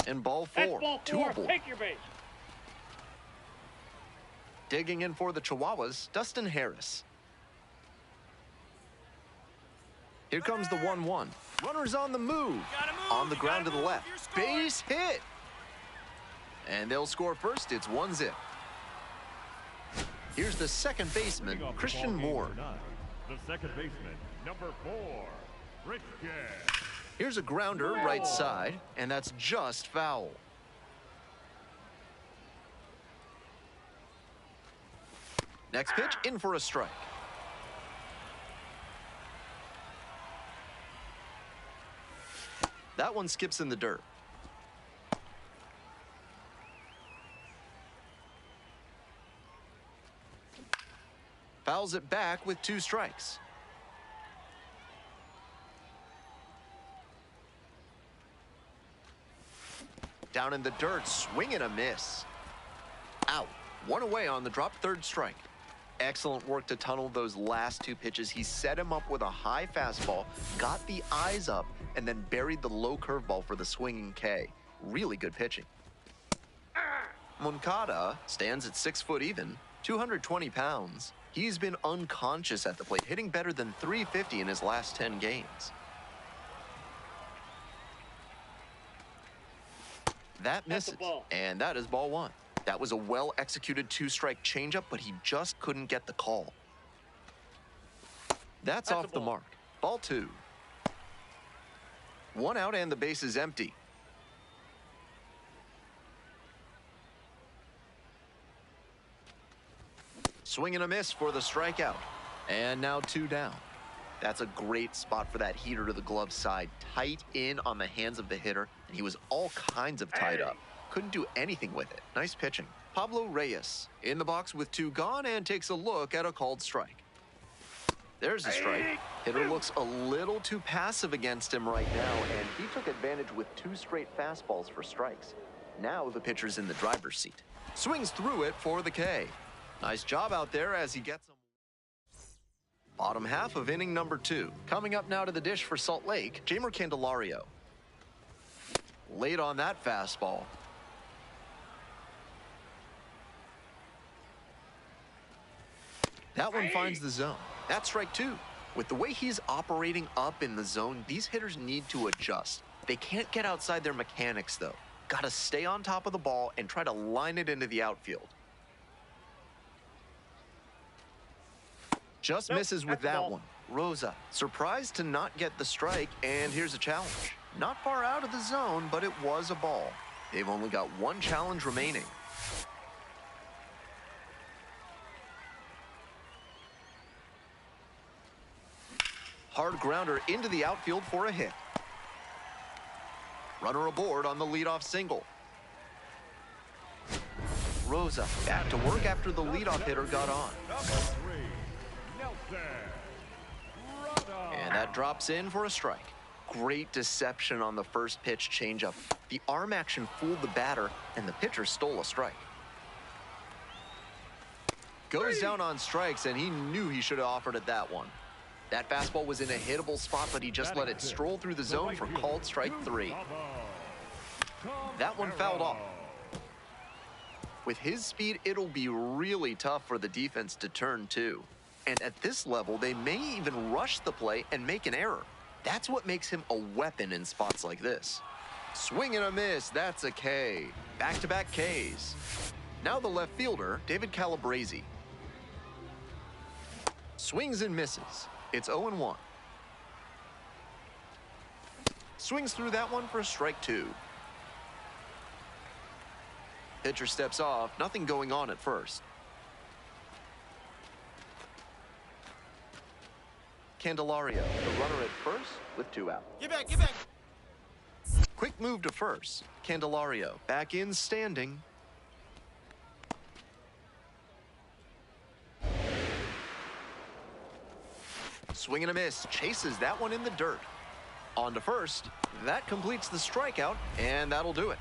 [SPEAKER 1] And ball 4. Two aboard.
[SPEAKER 2] Take your base.
[SPEAKER 1] Digging in for the Chihuahuas, Dustin Harris. Here comes the 1-1. Runners on the move. On the ground to the left. Base hit. And they'll score first. It's 1-0. Here's the second baseman,
[SPEAKER 5] Leading off the
[SPEAKER 1] Christian
[SPEAKER 5] ball game
[SPEAKER 1] Moore.
[SPEAKER 5] tonight, the second baseman, number 4, Christian.
[SPEAKER 1] Here's a grounder right side, and that's just foul. Next pitch, in for a strike. That one skips in the dirt. Fouls it back with 2 strikes. Down in the dirt, swing and a miss. Out. 1 away on the drop, 3rd strike. Excellent work to tunnel those last 2 pitches. He set him up with a high fastball, got the eyes up, and then buried the low curveball for the swinging K. Really good pitching. Moncada stands at 6 foot even, 220 pounds. He's been unconscious at the plate, hitting better than .350 in his last 10 games. That misses, and that is ball 1. That was a well-executed 2-strike changeup, but he just couldn't get the call. That's off the mark. Ball 2. 1 out and the base is empty. Swing and a miss for the strikeout. And now 2 down. That's a great spot for that heater to the glove side. Tight in on the hands of the hitter, and he was all kinds of tied up. Couldn't do anything with it. Nice pitching. Pablo Reyes in the box with 2 gone and takes a look at a called strike. There's a strike. Hitter looks a little too passive against him right now, and he took advantage with 2 straight fastballs for strikes. Now the pitcher's in the driver's seat. Swings through it for the K. Nice job out there as he gets him. Bottom half of inning number 2. Coming up now to the dish for Salt Lake, Jeimer Candelario. Late on that fastball. That one finds the zone. That's strike 2. With the way he's operating up in the zone, these hitters need to adjust. They can't get outside their mechanics, though. Got to stay on top of the ball and try to line it into the outfield. Just misses with that one. Rosa, surprised to not get the strike, and here's a challenge. Not far out of the zone, but it was a ball. They've only got 1 challenge remaining. Hard grounder into the outfield for a hit. Runner aboard on the leadoff single. Rosa back to work after the leadoff hitter got on. And that drops in for a strike. Great deception on the first pitch changeup. The arm action fooled the batter, and the pitcher stole a strike. Goes down on strikes, and he knew he should have offered at that one. That fastball was in a hittable spot, but he just let it stroll through the zone for called strike 3. That one fouled off. With his speed, it'll be really tough for the defense to turn too. And at this level, they may even rush the play and make an error. That's what makes him a weapon in spots like this. Swing and a miss, that's a K. Back-to-back Ks. Now the left fielder, David Calabrese. Swings and misses. It's 0-1. Swings through that one for a strike 2. Pitcher steps off, nothing going on at first. Candelario, the runner at first with 2 out.
[SPEAKER 6] Get back, get back.
[SPEAKER 1] Quick move to first. Candelario back in standing. Swing and a miss, chases that one in the dirt. On to first. That completes the strikeout, and that'll do it.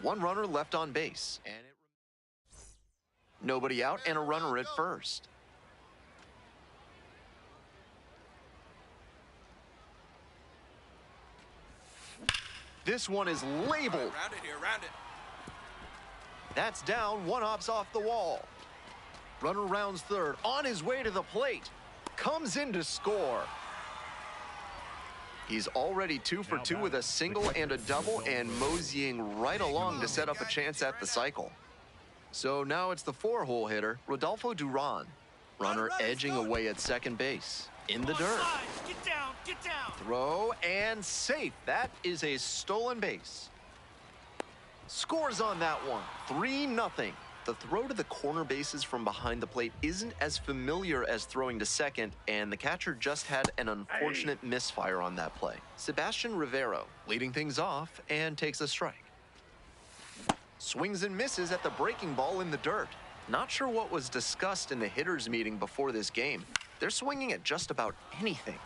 [SPEAKER 1] 1 runner left on base, and nobody out and a runner at first. This one is labeled.
[SPEAKER 6] Round it here, round it.
[SPEAKER 1] That's down, 1 hops off the wall. Runner rounds third, on his way to the plate. Comes in to score. He's already 2 for 2 with a single and a double and moseying right along to set up a chance at the cycle. So now it's the 4-hole hitter, Rodolfo Duran. Runner edging away at second base. In the dirt.
[SPEAKER 6] Get down, get down.
[SPEAKER 1] Throw and safe. That is a stolen base. Scores on that one, 3-0. The throw to the corner bases from behind the plate isn't as familiar as throwing to second, and the catcher just had an unfortunate misfire on that play. Sebastian Rivero leading things off and takes a strike. Swings and misses at the breaking ball in the dirt. Not sure what was discussed in the hitters meeting before this game. They're swinging at just about anything.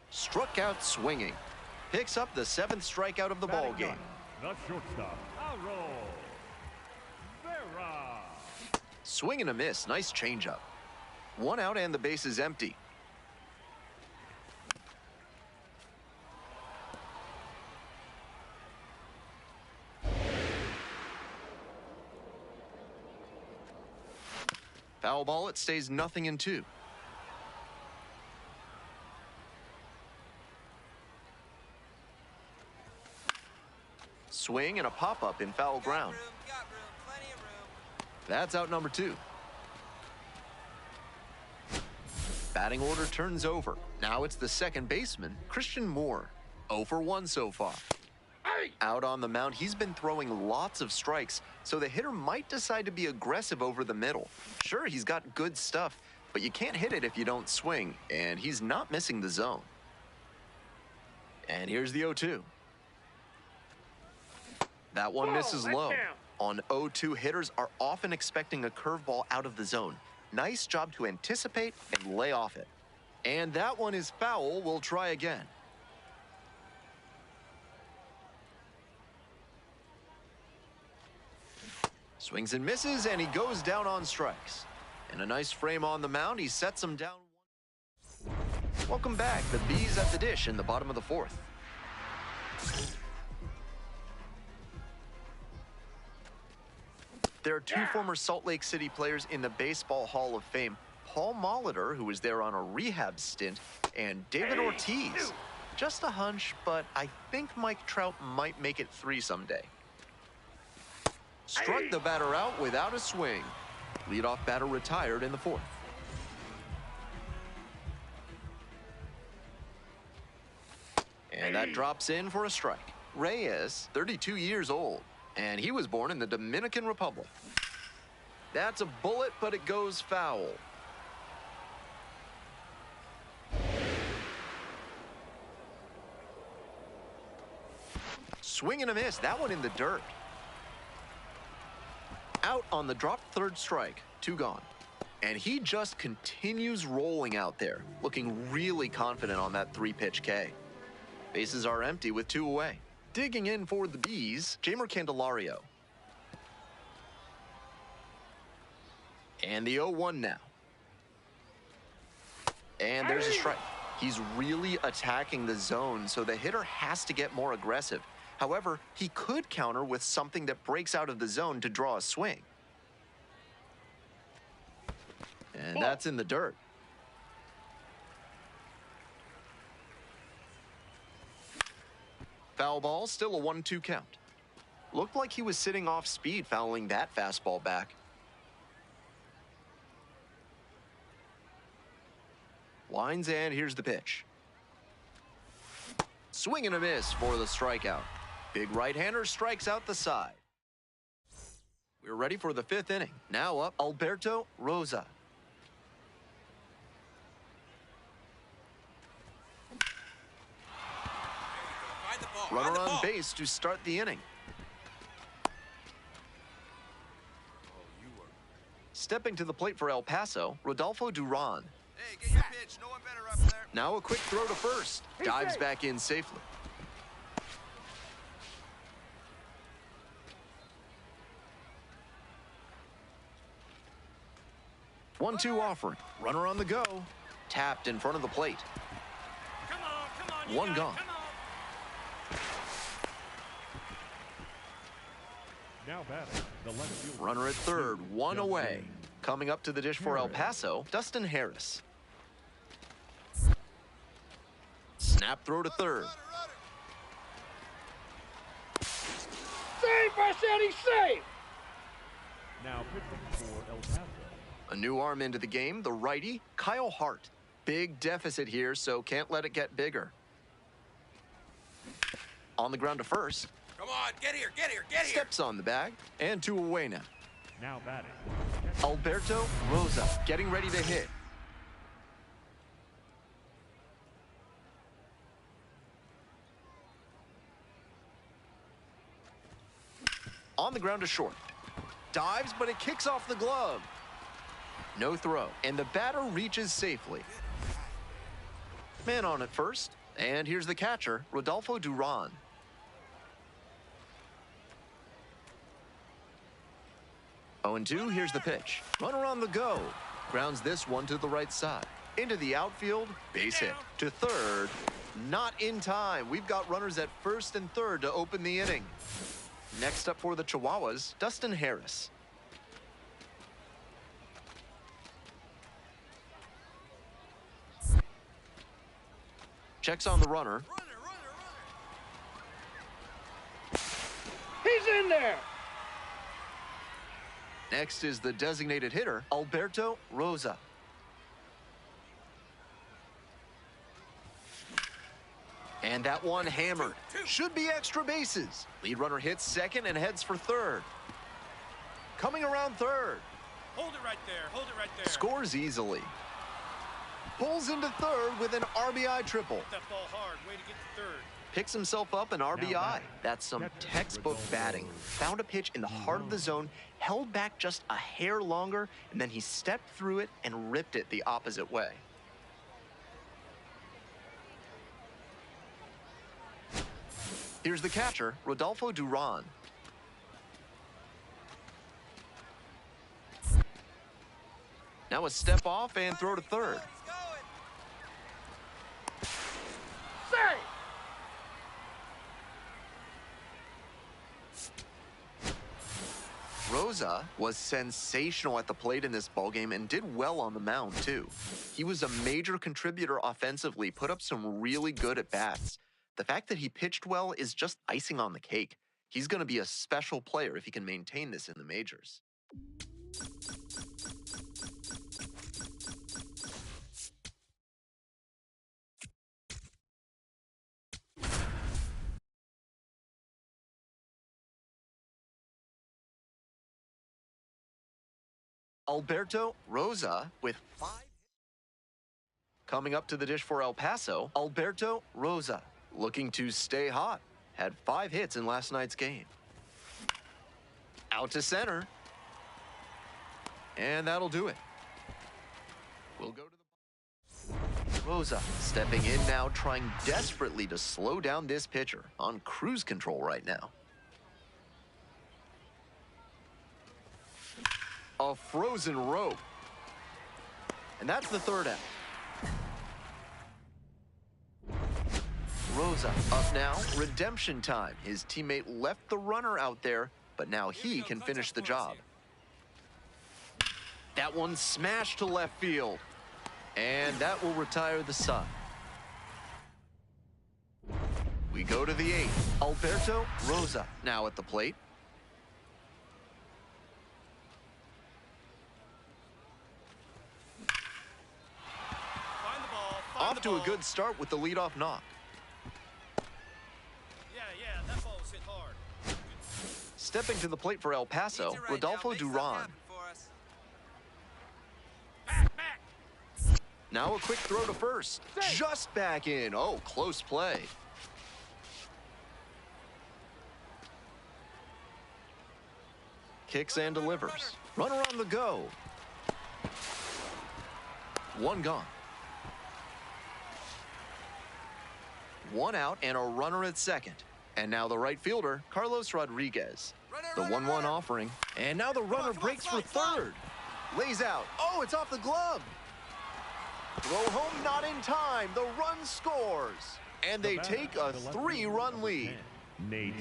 [SPEAKER 1] Struck out swinging. Picks up the 7th strikeout of the ball game.
[SPEAKER 5] The shortstop, Alro Vera.
[SPEAKER 1] Swing and a miss. Nice changeup. 1 out and the base is empty. Foul ball, it stays 0-2. Swing and a pop-up in foul ground.
[SPEAKER 3] Got room, plenty of room.
[SPEAKER 1] That's out number 2. Batting order turns over. Now it's the second baseman, Christian Moore. 0 for 1 so far. Out on the mound, he's been throwing lots of strikes, so the hitter might decide to be aggressive over the middle. Sure, he's got good stuff, but you can't hit it if you don't swing, and he's not missing the zone. And here's the 0-2. That one misses low. On 0-2, hitters are often expecting a curveball out of the zone. Nice job to anticipate and lay off it. And that one is foul. We'll try again. Swings and misses, and he goes down on strikes. And a nice frame on the mound. He sets him down. Welcome back. The Bees at the dish in the bottom of the 4th. There are 2 former Salt Lake City players in the Baseball Hall of Fame. Paul Molitor, who was there on a rehab stint, and David Ortiz. Just a hunch, but I think Mike Trout might make it 3 someday. Struck the batter out without a swing. Leadoff batter retired in the 4th. And that drops in for a strike. Reyes, 32 years old, and he was born in the Dominican Republic. That's a bullet, but it goes foul. Swing and a miss. That one in the dirt. Out on the dropped 3rd strike. 2 gone. And he just continues rolling out there, looking really confident on that 3-pitch K. Bases are empty with 2 away. Digging in for the Bees, Jeimer Candelario. And the 0-1 now. And there's a strike. He's really attacking the zone, so the hitter has to get more aggressive. However, he could counter with something that breaks out of the zone to draw a swing. And that's in the dirt. Foul ball, still a 1-2 count. Looked like he was sitting off speed fouling that fastball back. Lines, and here's the pitch. Swing and a miss for the strikeout. Big right-hander strikes out the side. We're ready for the 5th inning. Now up, Alberto Rosa.
[SPEAKER 6] Find the ball.
[SPEAKER 1] Runner on base to start the inning. Stepping to the plate for El Paso, Rodolfo Duran.
[SPEAKER 6] Hey, get your pitch. No one better up there.
[SPEAKER 1] Now a quick throw to first. Dives back in safely. One-two offering. Runner on the go. Tapped in front of the plate.
[SPEAKER 6] Come on.
[SPEAKER 1] One gone.
[SPEAKER 6] Come on.
[SPEAKER 5] Now batting, the left fielder.
[SPEAKER 1] Runner at third, one away. Coming up to the dish for El Paso, Dustin Harris. Snap throw to third.
[SPEAKER 2] Save, I said he's safe.
[SPEAKER 5] Now pitching for El Paso.
[SPEAKER 1] A new arm into the game, the righty, Kyle Hart. Big deficit here, so can't let it get bigger. On the ground to first.
[SPEAKER 6] Come on, get here.
[SPEAKER 1] Steps on the bag, and 2 away now.
[SPEAKER 5] Now batting.
[SPEAKER 1] Alberto Rosa getting ready to hit. On the ground to short. Dives, but it kicks off the glove. No throw, and the batter reaches safely. Man on at first, and here's the catcher, Rodolfo Duran. Oh, and 2, here's the pitch. Runner on the go. Grounds this one to the right side. Into the outfield, base hit. To third, not in time. We've got runners at first and third to open the inning. Next up for the Chihuahuas, Dustin Harris. Checks on the runner.
[SPEAKER 2] He's in there.
[SPEAKER 1] Next is the designated hitter, Alberto Rosa. And that one hammered. Should be extra bases. Lead runner hits second and heads for third. Coming around third.
[SPEAKER 6] Hold it right there.
[SPEAKER 1] Scores easily. Pulls into third with an RBI triple.
[SPEAKER 6] Hit that ball hard. Way to get to third.
[SPEAKER 1] Picks himself up an RBI. That's some textbook batting. Found a pitch in the heart of the zone, held back just a hair longer, and then he stepped through it and ripped it the opposite way. Here's the catcher, Rodolfo Duran. Now a step off and throw to third.
[SPEAKER 2] Save.
[SPEAKER 1] Rosa was sensational at the plate in this ballgame and did well on the mound, too. He was a major contributor offensively, put up some really good at-bats. The fact that he pitched well is just icing on the cake. He's going to be a special player if he can maintain this in the majors. Alberto Rosa with 5. Coming up to the dish for El Paso, Alberto Rosa, looking to stay hot. Had 5 hits in last night's game. Out to center. And that'll do it. We'll go to the... Rosa stepping in now, trying desperately to slow down this pitcher. On cruise control right now. A frozen rope. And that's the third out. Rosa up now, redemption time. His teammate left the runner out there, but now he can finish the job. That one smashed to left field. And that will retire the side. We go to the 8th. Alberto Rosa now at the plate.
[SPEAKER 6] Find the ball.
[SPEAKER 1] Off to a good start with the leadoff knock.
[SPEAKER 6] Yeah, that ball was hit hard.
[SPEAKER 1] Stepping to the plate for El Paso,
[SPEAKER 3] Needs it right
[SPEAKER 1] Rodolfo
[SPEAKER 3] now. Make something
[SPEAKER 1] Duran.
[SPEAKER 3] happen for us.
[SPEAKER 6] Back.
[SPEAKER 1] Now a quick throw to first. Just back in. Oh, close play. Kicks and delivers. Runner on the go. One gone. One out and a runner at second. And now the right fielder, Carlos Rodriguez. The 1-1 offering. And now the runner breaks for third. Lays out. Oh, it's off the glove. Throw home not in time. The run scores. And they take a 3-run lead.
[SPEAKER 5] Nate.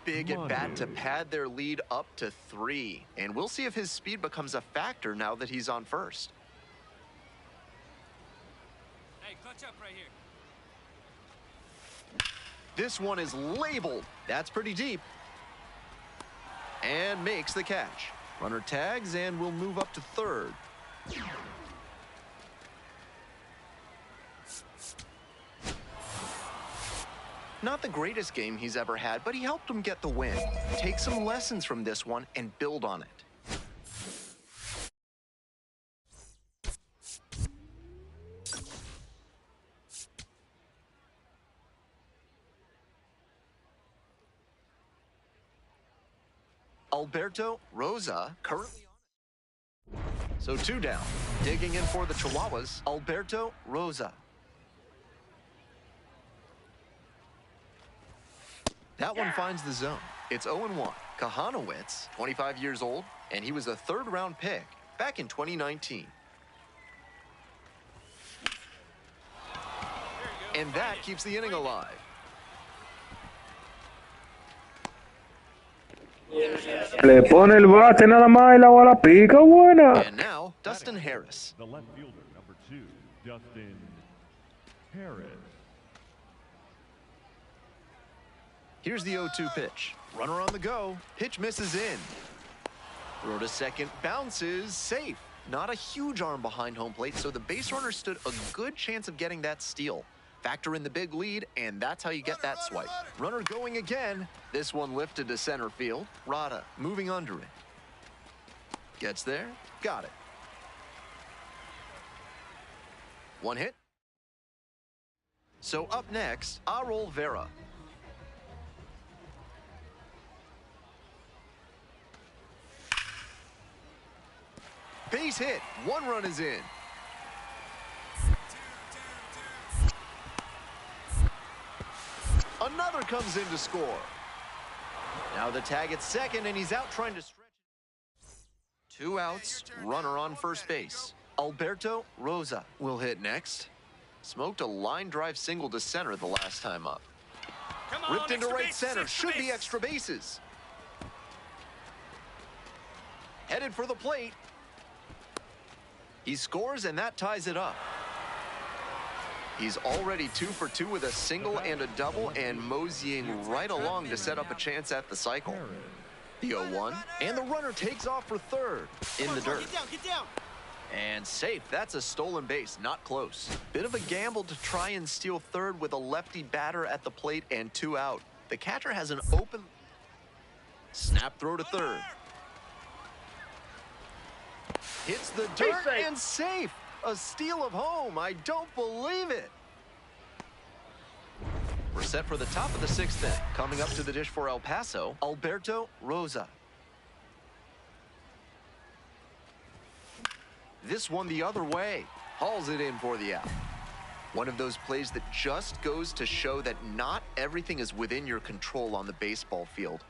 [SPEAKER 1] Big at bat to pad their lead up to 3. And we'll see if his speed becomes a factor now that he's on first.
[SPEAKER 3] Hey, clutch up right here.
[SPEAKER 1] This one is labeled. That's pretty deep. And makes the catch. Runner tags and will move up to third. Not the greatest game he's ever had, but he helped him get the win. Take some lessons from this one and build on it. Alberto Rosa currently on it. So 2 down. Digging in for the Chihuahuas, Alberto Rosa. That one finds the zone. It's 0-1. Kahanowitz, 25 years old, and he was a 3rd-round pick back in 2019. And that keeps the inning alive.
[SPEAKER 4] Le pone el bate nada más y la bola pica buena.
[SPEAKER 1] And now, Dustin Harris.
[SPEAKER 5] The left fielder, number 2, Dustin Harris.
[SPEAKER 1] Here's the 0-2 pitch. Runner on the go. Pitch misses in. Throw to second. Bounces. Safe. Not a huge arm behind home plate, so the base runner stood a good chance of getting that steal. Factor in the big lead, and that's how you get that swipe. Runner going again. This one lifted to center field. Rada moving under it. Gets there. Got it. One hit. So up next, Arol Vera. Base hit. 1 run is in. Another comes in to score. Now the tag at second, and he's out trying to stretch. 2 outs, runner on first base. Alberto Rosa will hit next. Smoked a line drive single to center the last time up.
[SPEAKER 6] Come on,
[SPEAKER 1] Ripped into
[SPEAKER 6] extra
[SPEAKER 1] right
[SPEAKER 6] base,
[SPEAKER 1] center.
[SPEAKER 6] extra
[SPEAKER 1] Should be
[SPEAKER 6] base.
[SPEAKER 1] extra bases. Headed for the plate. He scores, and that ties it up. He's already 2 for 2 with a single and a double, and moseying right along to set up a chance at the cycle. The 0-1, and the runner takes off for third in the dirt.
[SPEAKER 6] Get down.
[SPEAKER 1] And safe. That's a stolen base, not close. Bit of a gamble to try and steal third with a lefty batter at the plate and 2 out. The catcher has an open snap throw to third. Hits the dirt
[SPEAKER 2] safe.
[SPEAKER 1] and safe. A steal of home. I don't believe it. We're set for the top of the 6th inning. Coming up to the dish for El Paso, Alberto Rosa. This one the other way. Hauls it in for the out. One of those plays that just goes to show that not everything is within your control on the baseball field.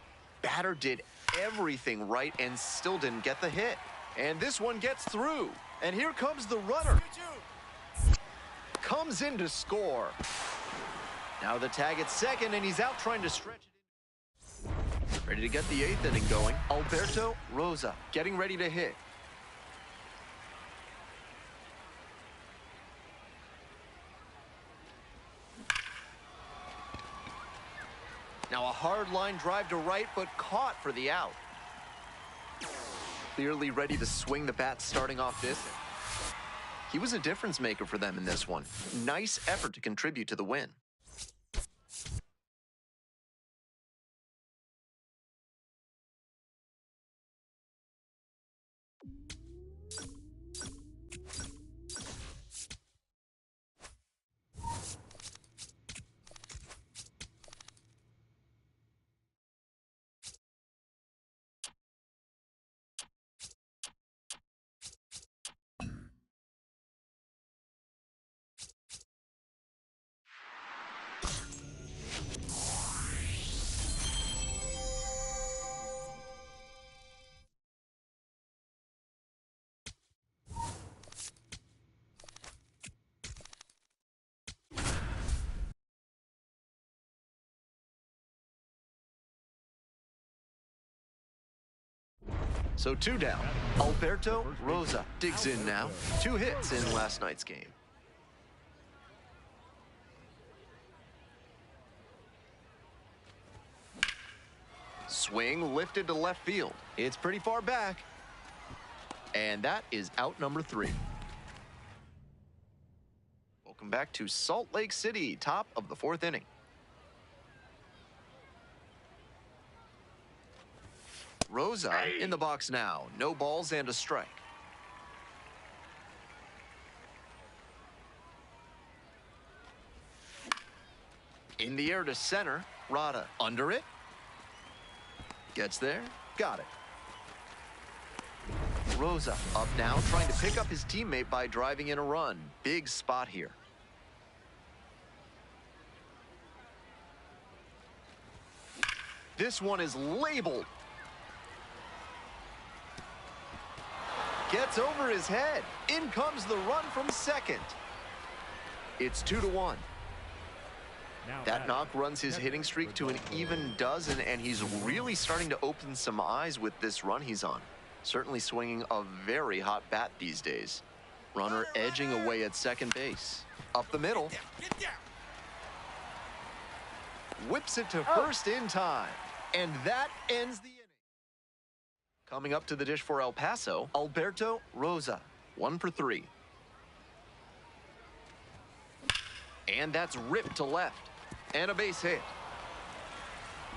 [SPEAKER 1] Batter did everything right and still didn't get the hit. And this one gets through. And here comes the runner. Comes in to score. Now the tag at second, and he's out trying to stretch it in. Ready to get the 8th inning going. Alberto Rosa getting ready to hit. Now a hard line drive to right, but caught for the out. Clearly ready to swing the bat starting off this. He was a difference maker for them in this one. Nice effort to contribute to the win. So 2 down. Alberto Rosa digs in now. 2 hits in last night's game. Swing lifted to left field. It's pretty far back. And that is out number 3. Welcome back to Salt Lake City, top of the 4th inning. Rosa in the box now. No balls and a strike. In the air to center. Rada under it. Gets there. Got it. Rosa up now, trying to pick up his teammate by driving in a run. Big spot here. This one is labeled. Gets over his head. In comes the run from second. It's 2-1. That knock runs his hitting streak to an even dozen, and he's really starting to open some eyes with this run he's on. Certainly swinging a very hot bat these days. Runner edging away at second base. Up the middle. Whips it to first in time. And that ends the inning. Coming up to the dish for El Paso, Alberto Rosa, 1 for 3. And that's ripped to left. And a base hit.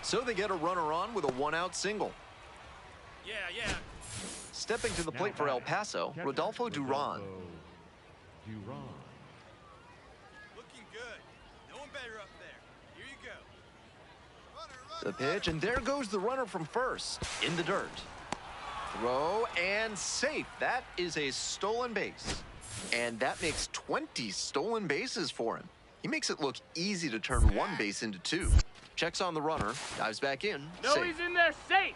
[SPEAKER 1] So they get a runner on with a 1-out single.
[SPEAKER 6] Yeah.
[SPEAKER 1] Stepping to the plate for El Paso, Rodolfo Duran.
[SPEAKER 6] Looking good. No one better up there. Here you go.
[SPEAKER 1] The pitch, and there goes the runner from first. In the dirt. Throw and safe. That is a stolen base. And that makes 20 stolen bases for him. He makes it look easy to turn 1 base into 2. Checks on the runner, dives back in.
[SPEAKER 2] No,
[SPEAKER 1] safe.
[SPEAKER 2] he's in there safe.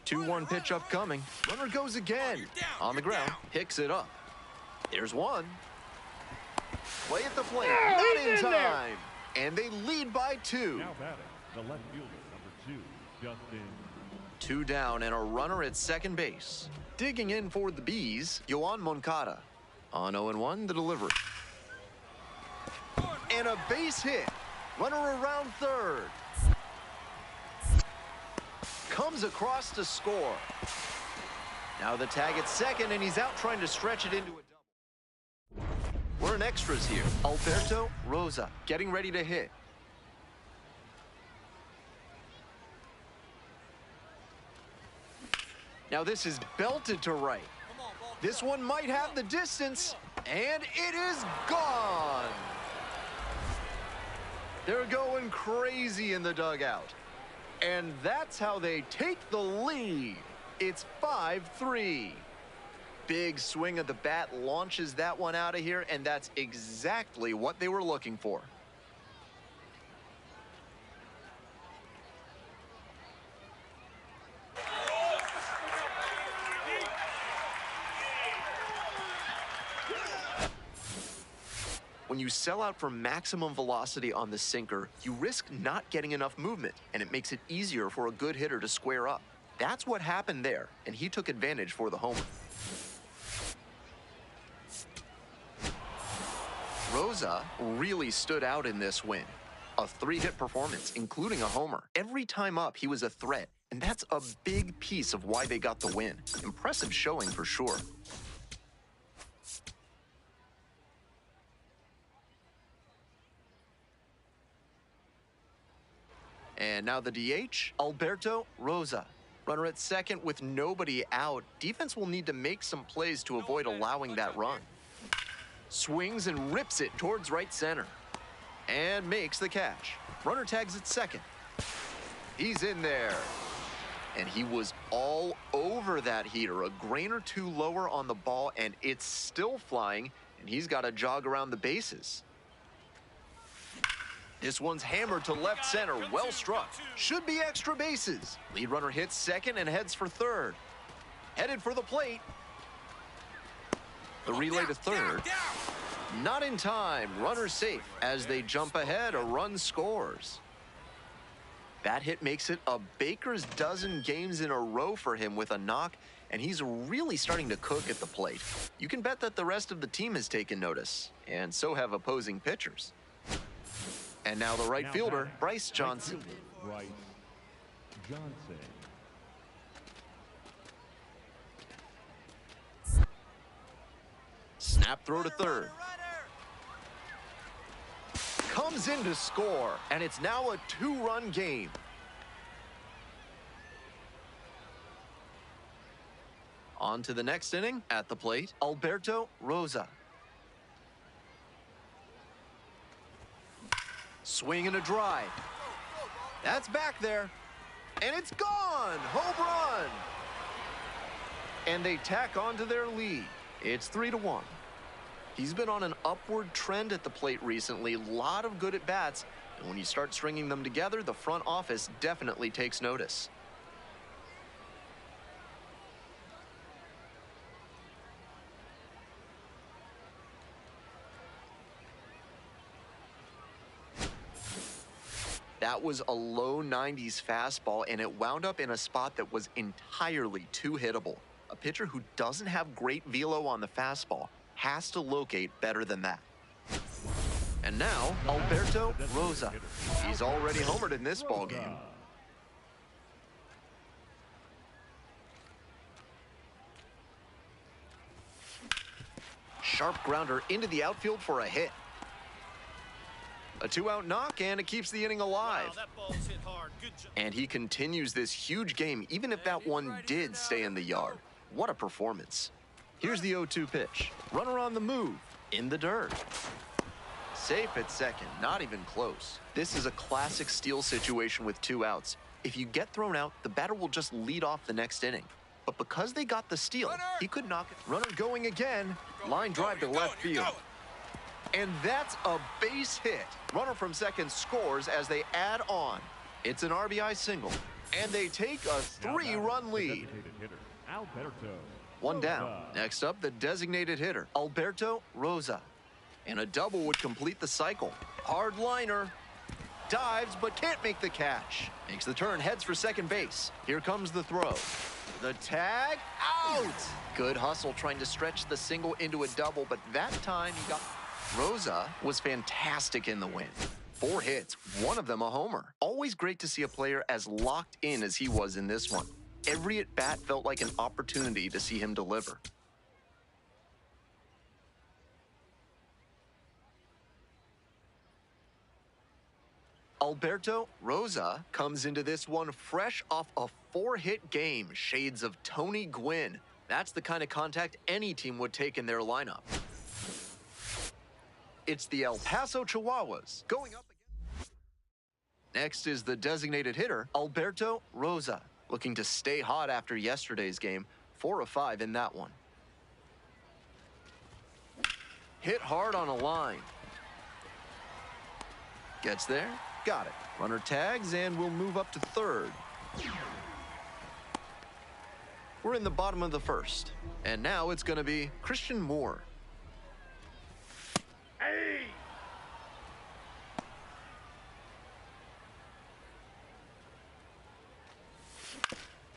[SPEAKER 1] Two-one pitch upcoming. Runner goes again. On the ground, picks it up. There's one. Play at the plate, not in time. And they lead by 2.
[SPEAKER 5] Now batting, the left fielder, number 2, Justin.
[SPEAKER 1] 2 down and a runner at second base. Digging in for the Bees, Yoan Moncada. On 0-1, the delivery. And a base hit. Runner around third. Comes across to score. Now the tag at second, and he's out trying to stretch it into a double. We're in extras here. Alberto Rosa getting ready to hit. Now this is belted to right. This one might have the distance, and it is gone. They're going crazy in the dugout. And that's how they take the lead. It's 5-3. Big swing of the bat launches that one out of here, and that's exactly what they were looking for. When you sell out for maximum velocity on the sinker, you risk not getting enough movement, and it makes it easier for a good hitter to square up. That's what happened there, and he took advantage for the homer. Rosa really stood out in this win. A 3-hit performance, including a homer. Every time up, he was a threat, and that's a big piece of why they got the win. Impressive showing for sure. And now the DH, Alberto Rosa. Runner at second with nobody out. Defense will need to make some plays to avoid allowing that run. Swings and rips it towards right center. And makes the catch. Runner tags at second. He's in there. And he was all over that heater. A grain or two lower on the ball, and it's still flying, and he's got to jog around the bases. This one's hammered to left center. Well struck. Should be extra bases. Lead runner hits second and heads for third. Headed for the plate. The relay to third. Not in time. Runner safe. As they jump ahead, a run scores. That hit makes it a baker's dozen games in a row for him with a knock, and he's really starting to cook at the plate. You can bet that the rest of the team has taken notice, and so have opposing pitchers. And now the right fielder, Bryce Johnson.
[SPEAKER 5] Bryce Johnson.
[SPEAKER 1] Snap throw to third. Comes in to score, and it's now a 2-run game. On to the next inning. At the plate, Alberto Rosa. Swing and a drive. That's back there. And it's gone. Home run. And they tack on to their lead. It's 3-1. He's been on an upward trend at the plate recently. A lot of good at-bats. And when you start stringing them together, the front office definitely takes notice. That was a low 90s fastball, and it wound up in a spot that was entirely too hittable. A pitcher who doesn't have great velo on the fastball has to locate better than that. And now, Alberto Rosa. He's already homered in this ballgame. Sharp grounder into the outfield for a hit. A 2-out knock, and it keeps the inning alive.
[SPEAKER 6] Wow, that ball's hit hard. Good job.
[SPEAKER 1] And he continues this huge game, even if that one did stay in the yard. What a performance. Here's the 0-2 pitch. Runner on the move, in the dirt. Safe at second, not even close. This is a classic steal situation with 2 outs. If you get thrown out, the batter will just lead off the next inning. But because they got the steal, he could knock it. Runner going again. Line drive to left field. And that's a base hit. Runner from second scores as they add on. It's an RBI single. And they take a 3-run lead. One down. Next up, the designated hitter, Alberto Rosa. And a double would complete the cycle. Hard liner. Dives, but can't make the catch. Makes the turn, heads for second base. Here comes the throw. The tag, out! Good hustle trying to stretch the single into a double, but that time he got... Rosa was fantastic in the win. 4 hits, one of them a homer. Always great to see a player as locked in as he was in this one. Every at-bat felt like an opportunity to see him deliver. Alberto Rosa comes into this one fresh off a 4-hit game. Shades of Tony Gwynn. That's the kind of contact any team would take in their lineup. It's the El Paso Chihuahuas going up again. Next is the designated hitter, Alberto Rosa, looking to stay hot after yesterday's game. 4 of 5 in that one. Hit hard on a line. Gets there, got it. Runner tags, and we'll move up to third. We're in the bottom of the first, and now it's going to be Christian Moore.
[SPEAKER 2] Hey!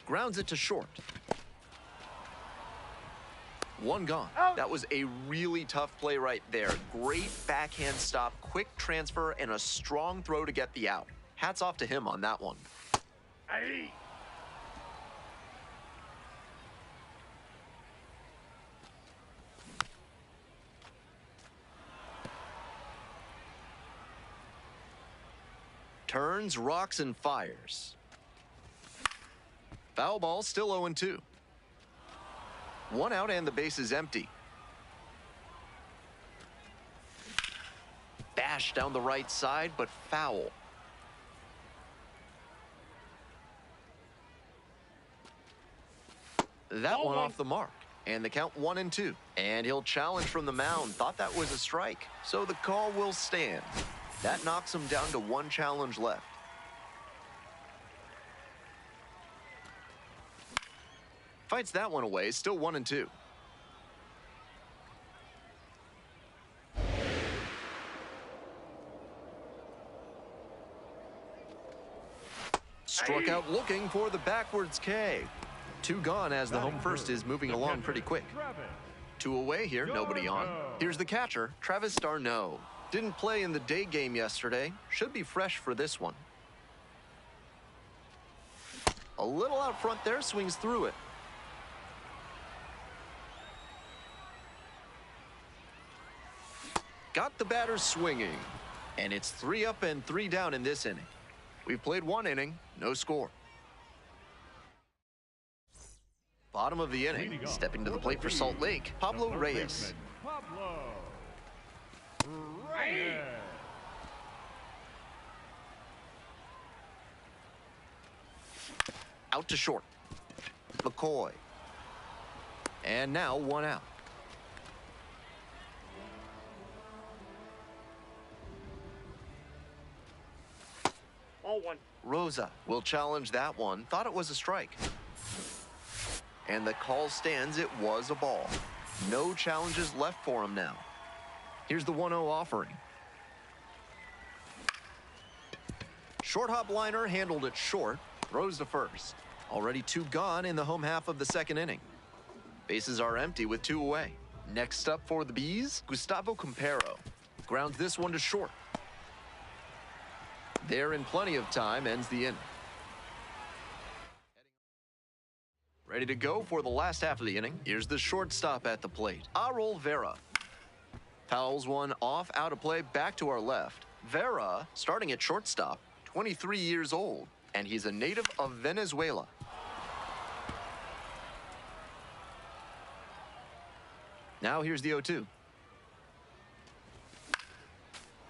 [SPEAKER 1] Grounds it to short. One gone.
[SPEAKER 2] Out.
[SPEAKER 1] That was a really tough play right there. Great backhand stop, quick transfer, and a strong throw to get the out. Hats off to him on that one.
[SPEAKER 2] Aye.
[SPEAKER 1] Turns, rocks, and fires. Foul ball, still 0-2. One out and the base is empty. Bash down the right side, but foul. That one off the mark. And the count 1-2. And he'll challenge from the mound. Thought that was a strike. So the call will stand. That knocks him down to one challenge left. Fights that one away, still 1-2. Struck out looking for the backwards K. Two gone as the home first is moving along pretty quick. Two away here, nobody on. Here's the catcher, Travis d'Arnaud. Didn't play in the day game yesterday. Should be fresh for this one. A little out front there, swings through it. Got the batter swinging. And it's 3 up and 3 down in this inning. We've played one inning, no score. Bottom of the inning, stepping to the plate for Salt Lake, Pablo Reyes.
[SPEAKER 5] Pablo Reyes.
[SPEAKER 1] Out to short. McCoy. And now one out.
[SPEAKER 2] All one.
[SPEAKER 1] Rosa will challenge that one. Thought it was a strike. And the call stands, it was a ball. No challenges left for him now. Here's the 1-0 offering. Short hop liner handled it short. Throws to first. Already 2 gone in the home half of the second inning. Bases are empty with 2 away. Next up for the Bees, Gustavo Campero. Grounds this one to short. There in plenty of time, ends the inning. Ready to go for the last half of the inning. Here's the shortstop at the plate, Arol Vera. Fouls one off, out of play, back to our left. Vera, starting at shortstop, 23 years old, and he's a native of Venezuela. Now here's the 0-2.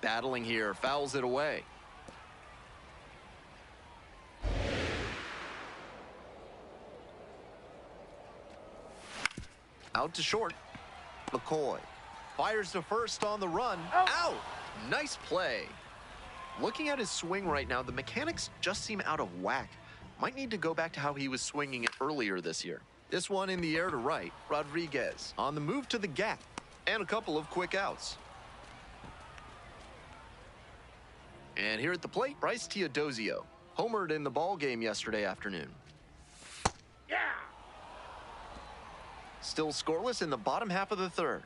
[SPEAKER 1] Battling here, fouls it away. Out to short. McCoy fires to first on the run. Out! Nice play. Looking at his swing right now, the mechanics just seem out of whack. Might need to go back to how he was swinging it earlier this year. This one in the air to right. Rodriguez on the move to the gap. And a couple of quick outs. And here at the plate, Bryce Teodosio. Homered in the ball game yesterday afternoon.
[SPEAKER 2] Yeah.
[SPEAKER 1] Still scoreless in the bottom half of the third.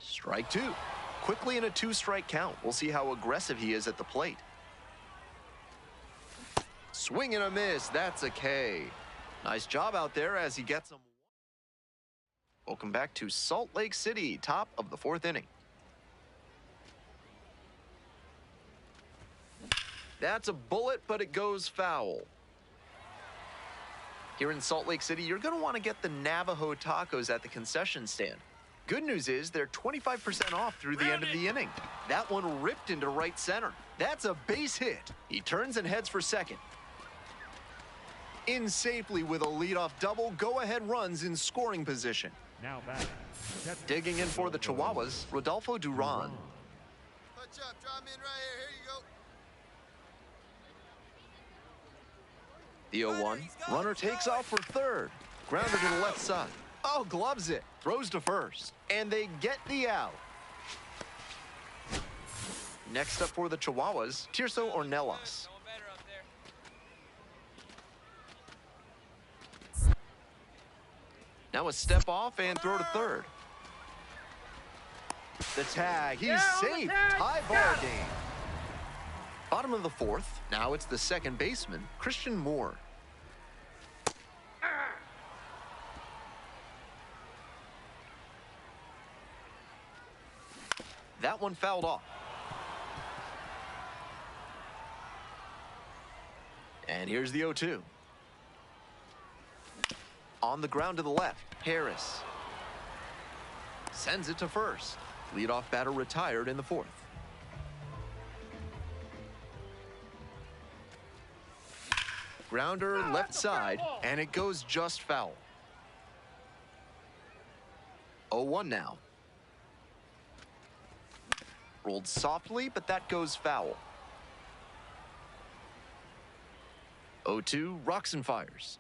[SPEAKER 1] Strike 2. Quickly in a 2-strike count. We'll see how aggressive he is at the plate. Swing and a miss. That's a K. Nice job out there as he gets him. Welcome back to Salt Lake City, top of the 4th inning. That's a bullet, but it goes foul. Here in Salt Lake City, you're going to want to get the Navajo tacos at the concession stand. Good news is they're 25% off through the end of the inning. That one ripped into right center. That's a base hit. He turns and heads for second. In safely with a leadoff double, go-ahead runs in scoring position.
[SPEAKER 5] Now back.
[SPEAKER 1] Digging in for the Chihuahuas, Rodolfo Duran.
[SPEAKER 6] Punch up, drop me in right here. Here you go.
[SPEAKER 1] The 0-1. Runner takes off for third. Grounder to the left side. Oh, gloves it. Throws to first. And they get the out. Next up for the Chihuahuas, Tirso Ornelas.
[SPEAKER 3] No one better up there.
[SPEAKER 1] Now a step off and throw to third. The tag, he's safe. Tie ball game. Bottom of the fourth. Now it's the second baseman, Christian Moore. That one fouled off. And here's the 0-2. On the ground to the left, Harris sends it to first. Leadoff batter retired in the fourth. Grounder left side, and it goes just foul. 0-1 now. Rolled softly, but that goes foul. 0-2, rocks and fires.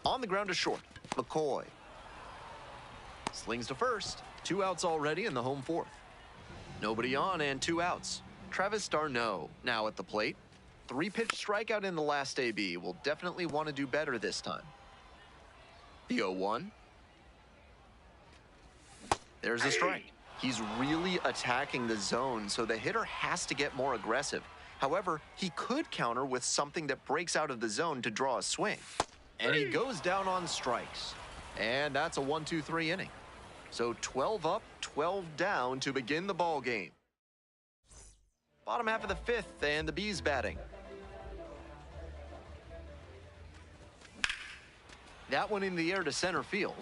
[SPEAKER 1] On the ground to short, McCoy. Slings to first. 2 outs already in the home fourth. Nobody on and 2 outs. Travis d'Arnaud now at the plate. 3-pitch strikeout in the last AB. Will definitely want to do better this time. The 0-1. There's a strike. He's really attacking the zone, so the hitter has to get more aggressive. However, he could counter with something that breaks out of the zone to draw a swing. And he goes down on strikes. And that's a 1-2-3 inning. So 12 up, 12 down to begin the ball game. Bottom half of the fifth, and the Bees batting. That one in the air to center field.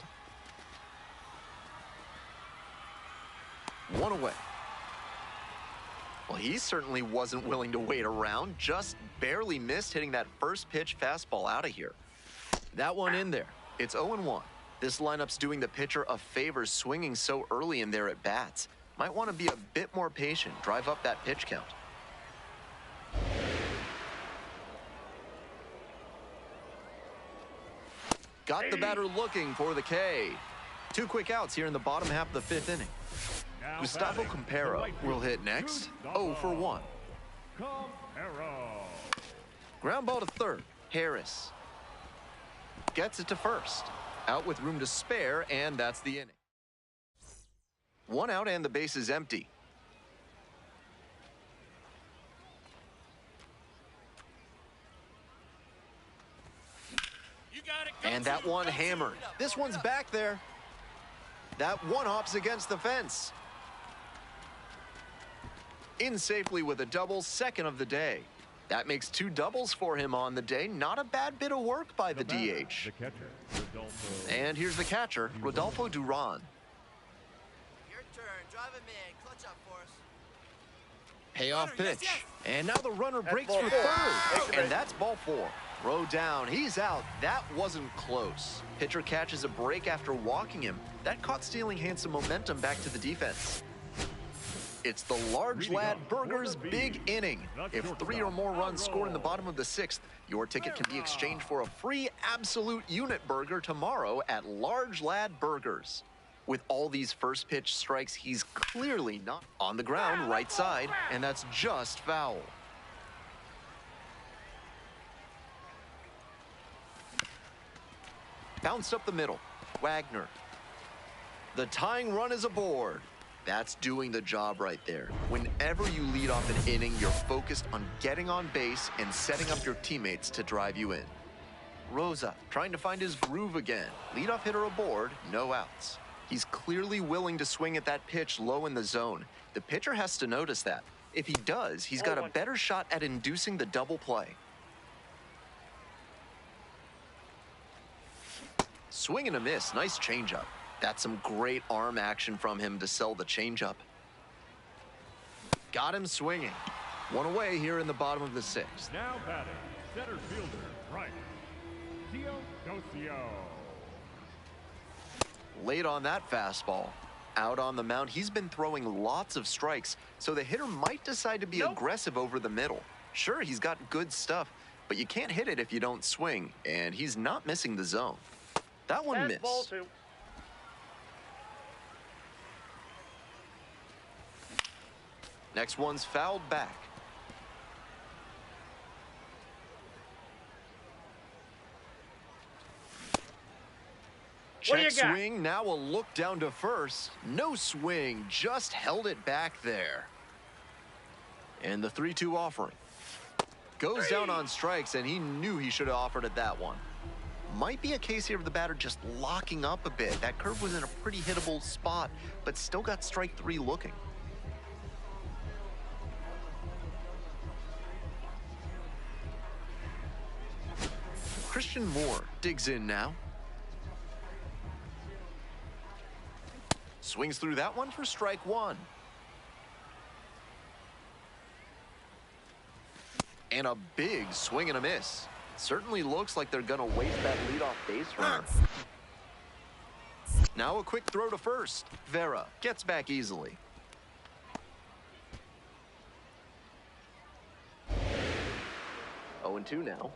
[SPEAKER 1] 1 away. Well, he certainly wasn't willing to wait around. Just barely missed hitting that first pitch fastball out of here. That one in there. It's 0-1. This lineup's doing the pitcher a favor swinging so early in their at-bats. Might want to be a bit more patient. Drive up that pitch count. Got the batter looking for the K. 2 quick outs here in the bottom half of the fifth inning. Gustavo Campero will hit next. 0-for-1. Ground ball to third. Harris gets it to first. Out with room to spare, and that's the inning. 1 out and the base is empty. And that one hammered. This one's back there. That one hops against the fence. In safely with a double, second of the day. That makes 2 doubles for him on the day. Not a bad bit of work by the DH. And here's the catcher, Rodolfo Duran.
[SPEAKER 3] Your turn. Drive him in. Clutch up for us.
[SPEAKER 1] Payoff pitch. And now the runner breaks for third. And that's ball 4. Throw down. He's out. That wasn't close. Pitcher catches a break after walking him. That caught stealing hands some momentum back to the defense. It's the Large Lad Burgers big inning. If 3 or more runs scored in the bottom of the 6th, your ticket can be exchanged for a free absolute unit burger tomorrow at Large Lad Burgers. With all these first pitch strikes, he's clearly not on the ground right side, and that's just foul. Bounced up the middle. Wagner. The tying run is aboard. That's doing the job right there. Whenever you lead off an inning, you're focused on getting on base and setting up your teammates to drive you in. Rosa trying to find his groove again. Leadoff hitter aboard, no outs. He's clearly willing to swing at that pitch low in the zone. The pitcher has to notice that. If he does, he's got a better shot at inducing the double play. Swing and a miss, nice changeup. That's some great arm action from him to sell the changeup. Got him swinging. 1 away here in the bottom of the 6th.
[SPEAKER 5] Now batting, center fielder, right. Dionisio.
[SPEAKER 1] Late on that fastball. Out on the mound, he's been throwing lots of strikes, so the hitter might decide to be aggressive over the middle. Sure, he's got good stuff, but you can't hit it if you don't swing, and he's not missing the zone. That one missed. Next one's fouled back.
[SPEAKER 2] What do
[SPEAKER 1] Check
[SPEAKER 2] you got?
[SPEAKER 1] swing, now a look down to first. No swing, just held it back there. And the 3-2 offering. Goes down on strikes, and he knew he should have offered at that one. Might be a case here of the batter just locking up a bit. That curve was in a pretty hittable spot, but still got strike 3 looking. Christian Moore digs in now. Swings through that one for strike 1. And a big swing and a miss. Certainly looks like they're going to waste that leadoff base runner. Now a quick throw to first. Vera gets back easily. Oh, and 2 now.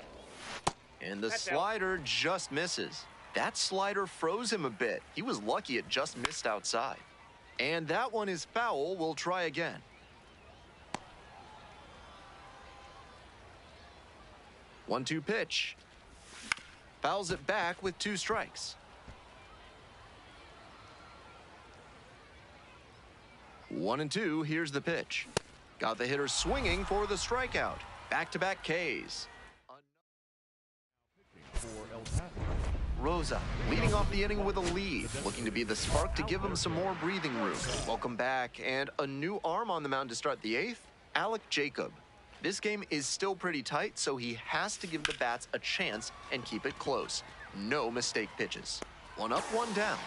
[SPEAKER 1] And the slider just misses. That slider froze him a bit. He was lucky it just missed outside. And that one is foul. We'll try again. One-two pitch. Fouls it back with 2 strikes. 1-2, here's the pitch. Got the hitter swinging for the strikeout. Back-to-back Ks.
[SPEAKER 5] For El Paso.
[SPEAKER 1] Rosa leading off the inning with a lead, looking to be the spark to give him some more breathing room. Welcome back, and a new arm on the mound to start the 8th, Alec Jacob. This game is still pretty tight, so he has to give the bats a chance and keep it close. No mistake pitches. 1 up, 1 down.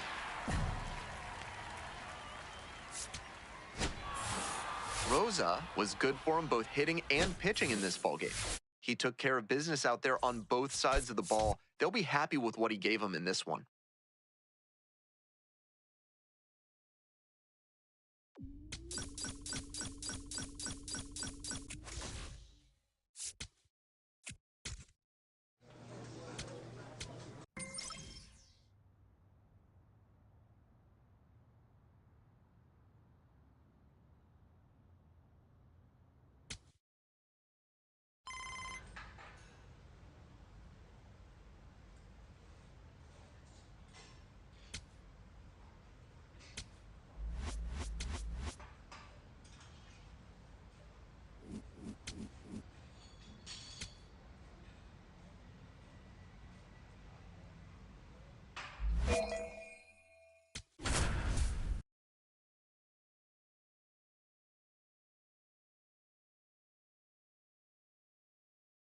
[SPEAKER 1] Rosa was good for him both hitting and pitching in this ballgame. He took care of business out there on both sides of the ball. They'll be happy with what he gave them in this one.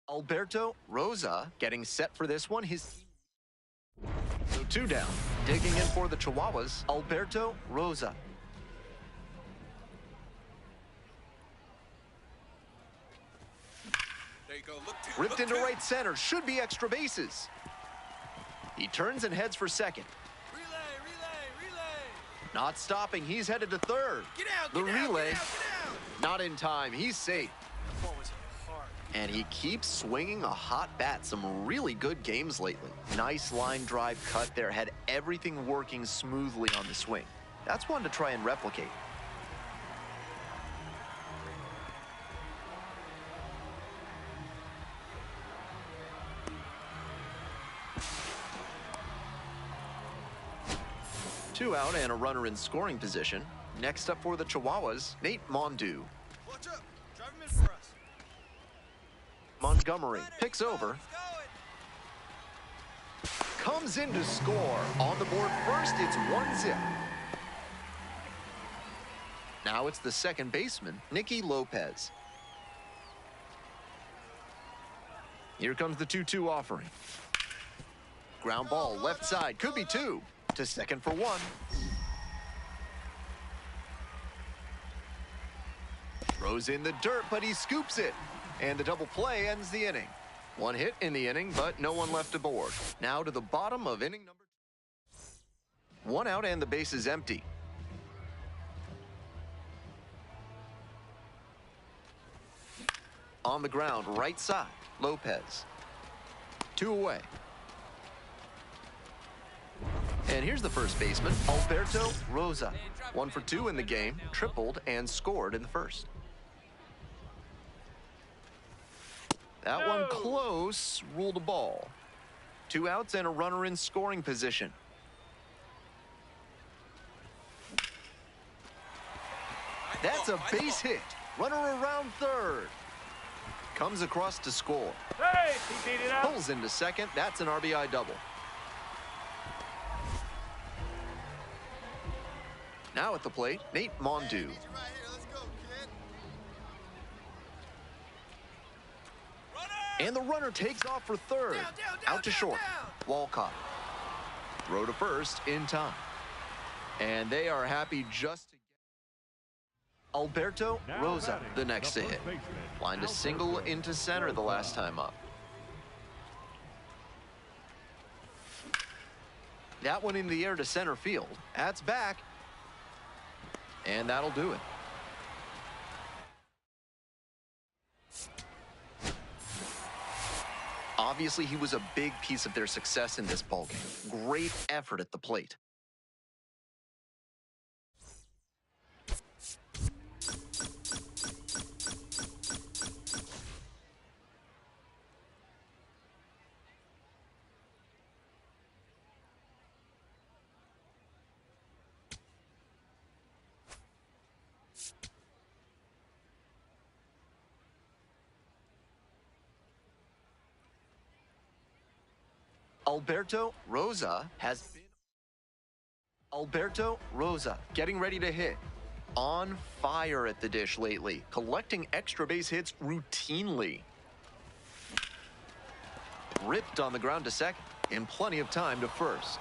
[SPEAKER 1] Alberto Rosa getting set for this one. So 2 down. Digging in for the Chihuahuas, Alberto Rosa.
[SPEAKER 6] There you go.
[SPEAKER 1] Ripped into right center. Should be extra bases. He turns and heads for second.
[SPEAKER 6] Relay.
[SPEAKER 1] Not stopping. He's headed to third.
[SPEAKER 6] Get out.
[SPEAKER 1] The
[SPEAKER 6] Get out,
[SPEAKER 1] relay.
[SPEAKER 6] Get out.
[SPEAKER 1] Not in time. He's safe.
[SPEAKER 6] The ball was hard.
[SPEAKER 1] And he keeps swinging a hot bat. Some really good games lately. Nice line drive cut there. Had everything working smoothly on the swing. That's one to try and replicate. Two out and a runner in scoring position. Next up for the Chihuahuas, Nate Mondu.
[SPEAKER 6] Watch up. Drive him in for us.
[SPEAKER 1] Montgomery picks over. Comes in to score. On the board first, it's 1-0. Now it's the second baseman, Nicky Lopez. Here comes the 2-2 offering. Ground ball left side, could be 2. To second for 1. Throws in the dirt, but he scoops it. And the double play ends the inning. 1 hit in the inning, but no one left aboard. Now to the bottom of inning number 2. 1 out and the base is empty. On the ground, right side, Lopez. 2 away. And here's the first baseman, Alberto Rosa. 1 for 2 in the game, tripled and scored in the first. That one close, ruled a ball. 2 outs and a runner in scoring position. That's a base hit. Runner around third. Comes across to score.
[SPEAKER 2] Hey, he beat it up.
[SPEAKER 1] Pulls into second. That's an RBI double. Now at the plate, Nate Mondu.
[SPEAKER 6] Hey, I need you right here. Let's go, kid. Runner!
[SPEAKER 1] And the runner takes off for third. Out to short. Walcott. Throw to first in time. And they are happy just to get Alberto
[SPEAKER 5] Now
[SPEAKER 1] Rosa,
[SPEAKER 5] batting,
[SPEAKER 1] the next to
[SPEAKER 5] the
[SPEAKER 1] hit.
[SPEAKER 5] first baseman,
[SPEAKER 1] Lined a single
[SPEAKER 5] Alberto
[SPEAKER 1] into center the last time up. That one in the air to center field. That's back. And that'll do it. Obviously, he was a big piece of their success in this ballgame. Great effort at the plate. Alberto Rosa getting ready to hit. On fire at the dish lately, collecting extra base hits routinely. Ripped on the ground to second, and plenty of time to first.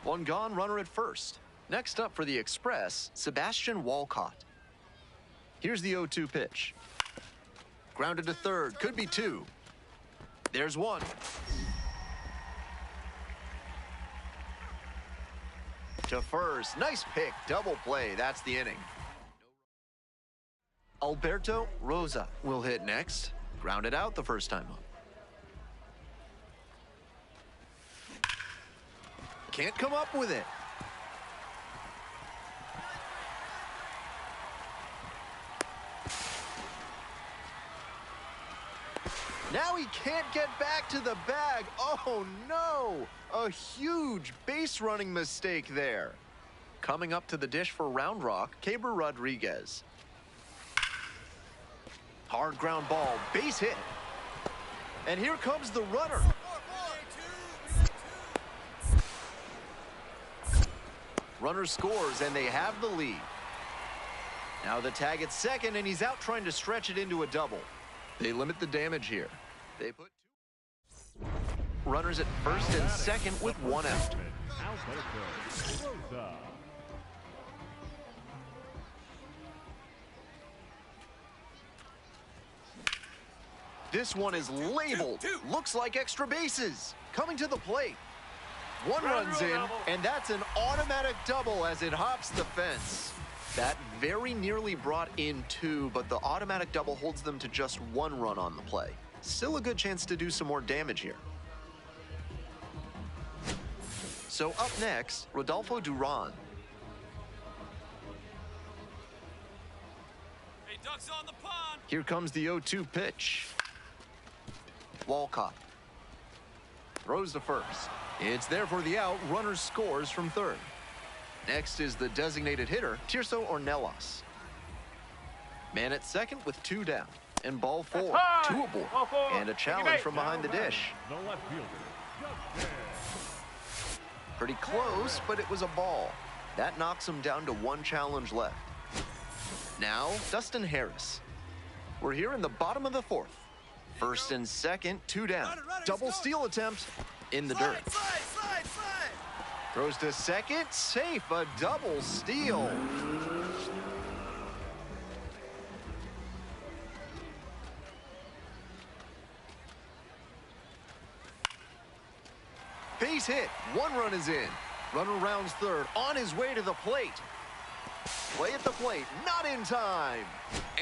[SPEAKER 1] One gone, runner at first. Next up for the Express, Sebastian Walcott. Here's the 0-2 pitch. Grounded to third, could be two. There's one. To first, nice pick, double play, that's the inning. Alberto Rosa will hit next. Grounded out the first time up. Can't come up with it. Now he can't get back to the bag. Oh no! A huge base running mistake there. Coming up to the dish for Round Rock, Caber Rodriguez. Hard ground ball, base hit. And here comes the runner. Runner scores and they have the lead. Now the tag at second and he's out trying to stretch it into a double. They limit the damage here. They put two runners at first and second with one out.
[SPEAKER 5] Alberto Rosa.
[SPEAKER 1] This one is labeled. Looks like extra bases. Coming to the plate. One runs in, and that's an automatic double as it hops the fence. That very nearly brought in two, but the automatic double holds them to just one run on the play. Still a good chance to do some more damage here. So up next, Rodolfo Duran.
[SPEAKER 6] Hey, ducks on the pond.
[SPEAKER 1] Here comes the 0-2 pitch. Walcott throws to first. It's there for the out. Runner scores from third. Next is the designated hitter, Tirso Ornelas. Man at second with two down. And ball four, two aboard. And a challenge from behind the dish.
[SPEAKER 5] The left fielder, Justin.
[SPEAKER 1] Pretty close, but it was a ball. That knocks him down to one challenge left. Now, Dustin Harris. We're here in the bottom of the fourth. First and second, two down. Double steal attempt in the dirt.
[SPEAKER 6] Slide.
[SPEAKER 1] Throws to second, safe, a double steal. Base hit, one run is in. Runner rounds third, on his way to the plate. Play at the plate, not in time.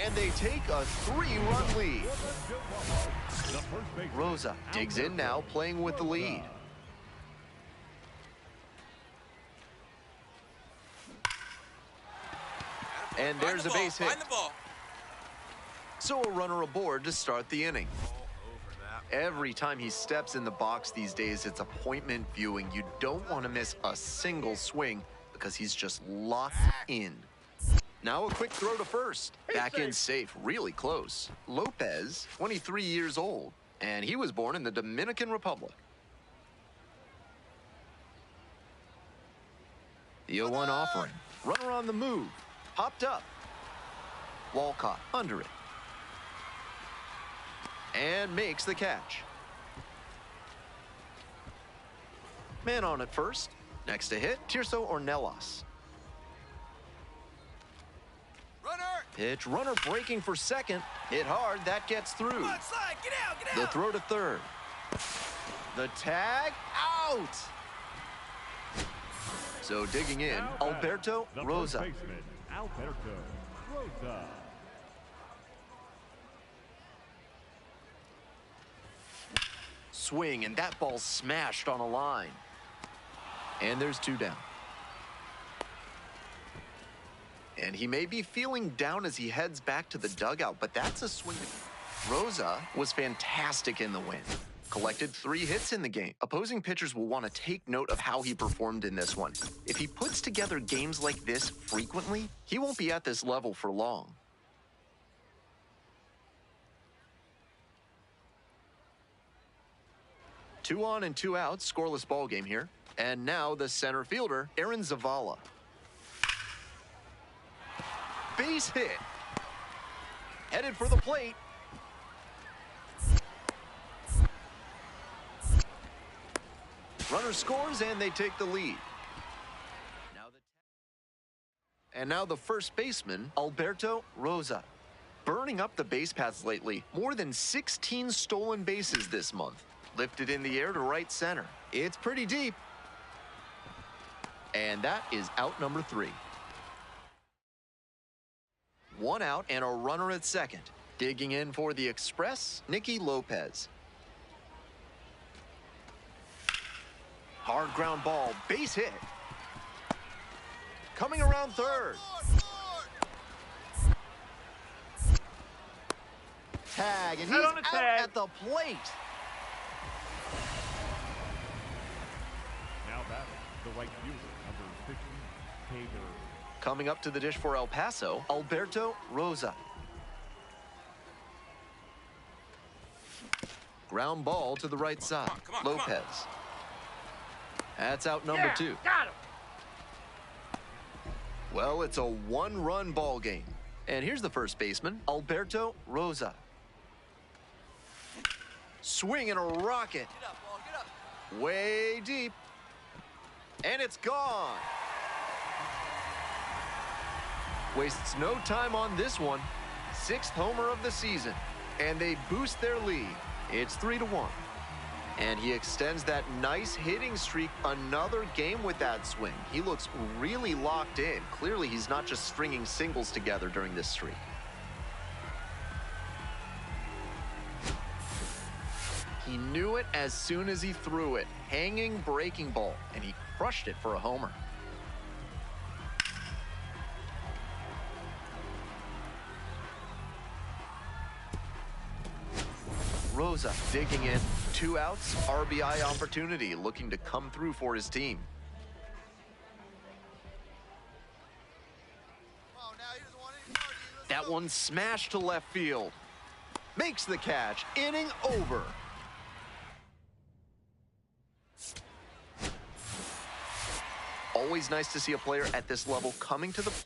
[SPEAKER 1] And they take a 3-run lead.
[SPEAKER 5] The first baseman,
[SPEAKER 1] Rosa digs in now, playing with the lead. And there's a base hit.
[SPEAKER 6] Find the ball.
[SPEAKER 1] So a runner aboard to start the inning. Every time he steps in the box these days, it's appointment viewing. You don't want to miss a single swing, because he's just locked in. Now a quick throw to first. Back in safe, really close. Lopez, 23 years old, and he was born in the Dominican Republic. The 0-1 offering. Runner on the move. Popped up. Walcott under it. And makes the catch. Man on at first. Next to hit, Tirso Ornelas.
[SPEAKER 6] Runner!
[SPEAKER 1] Pitch, runner breaking for second. Hit hard, that gets through.
[SPEAKER 6] Come on, slide! Get out! Get out!
[SPEAKER 1] The throw to third. The tag, out! So digging in,
[SPEAKER 5] Now
[SPEAKER 1] Alberto
[SPEAKER 5] the
[SPEAKER 1] Rosa.
[SPEAKER 5] first baseman, Alberto Rosa.
[SPEAKER 1] Swing, and that ball smashed on a line. And there's 2 down. And he may be feeling down as he heads back to the dugout, but that's a swing. Rosa was fantastic in the win. Collected 3 hits in the game. Opposing pitchers will want to take note of how he performed in this one. If he puts together games like this frequently, he won't be at this level for long. Two on and 2 out, scoreless ball game here. And now the center fielder, Aaron Zavala. Base hit. Headed for the plate. Runner scores and they take the lead. Now the first baseman, Alberto Rosa. Burning up the base paths lately. More than 16 stolen bases this month. Lifted in the air to right center. It's pretty deep. And that is out number 3. 1 out and a runner at second. Digging in for the Express, Nicky Lopez. Hard ground ball, base hit. Coming around third. Tag, and he's out at the plate.
[SPEAKER 5] Now batting, the right fielder, number 50, Hager.
[SPEAKER 1] Coming up to the dish for El Paso, Alberto Rosa. Ground ball to the right side, Lopez. That's out number 2.
[SPEAKER 2] Got him.
[SPEAKER 1] Well, it's a 1-run ball game. And here's the first baseman, Alberto Rosa. Swing and a rocket.
[SPEAKER 3] Get up, ball, get up.
[SPEAKER 1] Way deep. And it's gone. Wastes no time on this one. 6th homer of the season. And they boost their lead. It's 3-1. And he extends that nice hitting streak another game with that swing. He looks really locked in. Clearly, he's not just stringing singles together during this streak. He knew it as soon as he threw it. Hanging breaking ball, and he crushed it for a homer. Rosa digging in. 2 outs, RBI opportunity, looking to come through for his team. That one smashed to left field. Makes the catch. Inning over. Always nice to see a player at this level coming to the plate.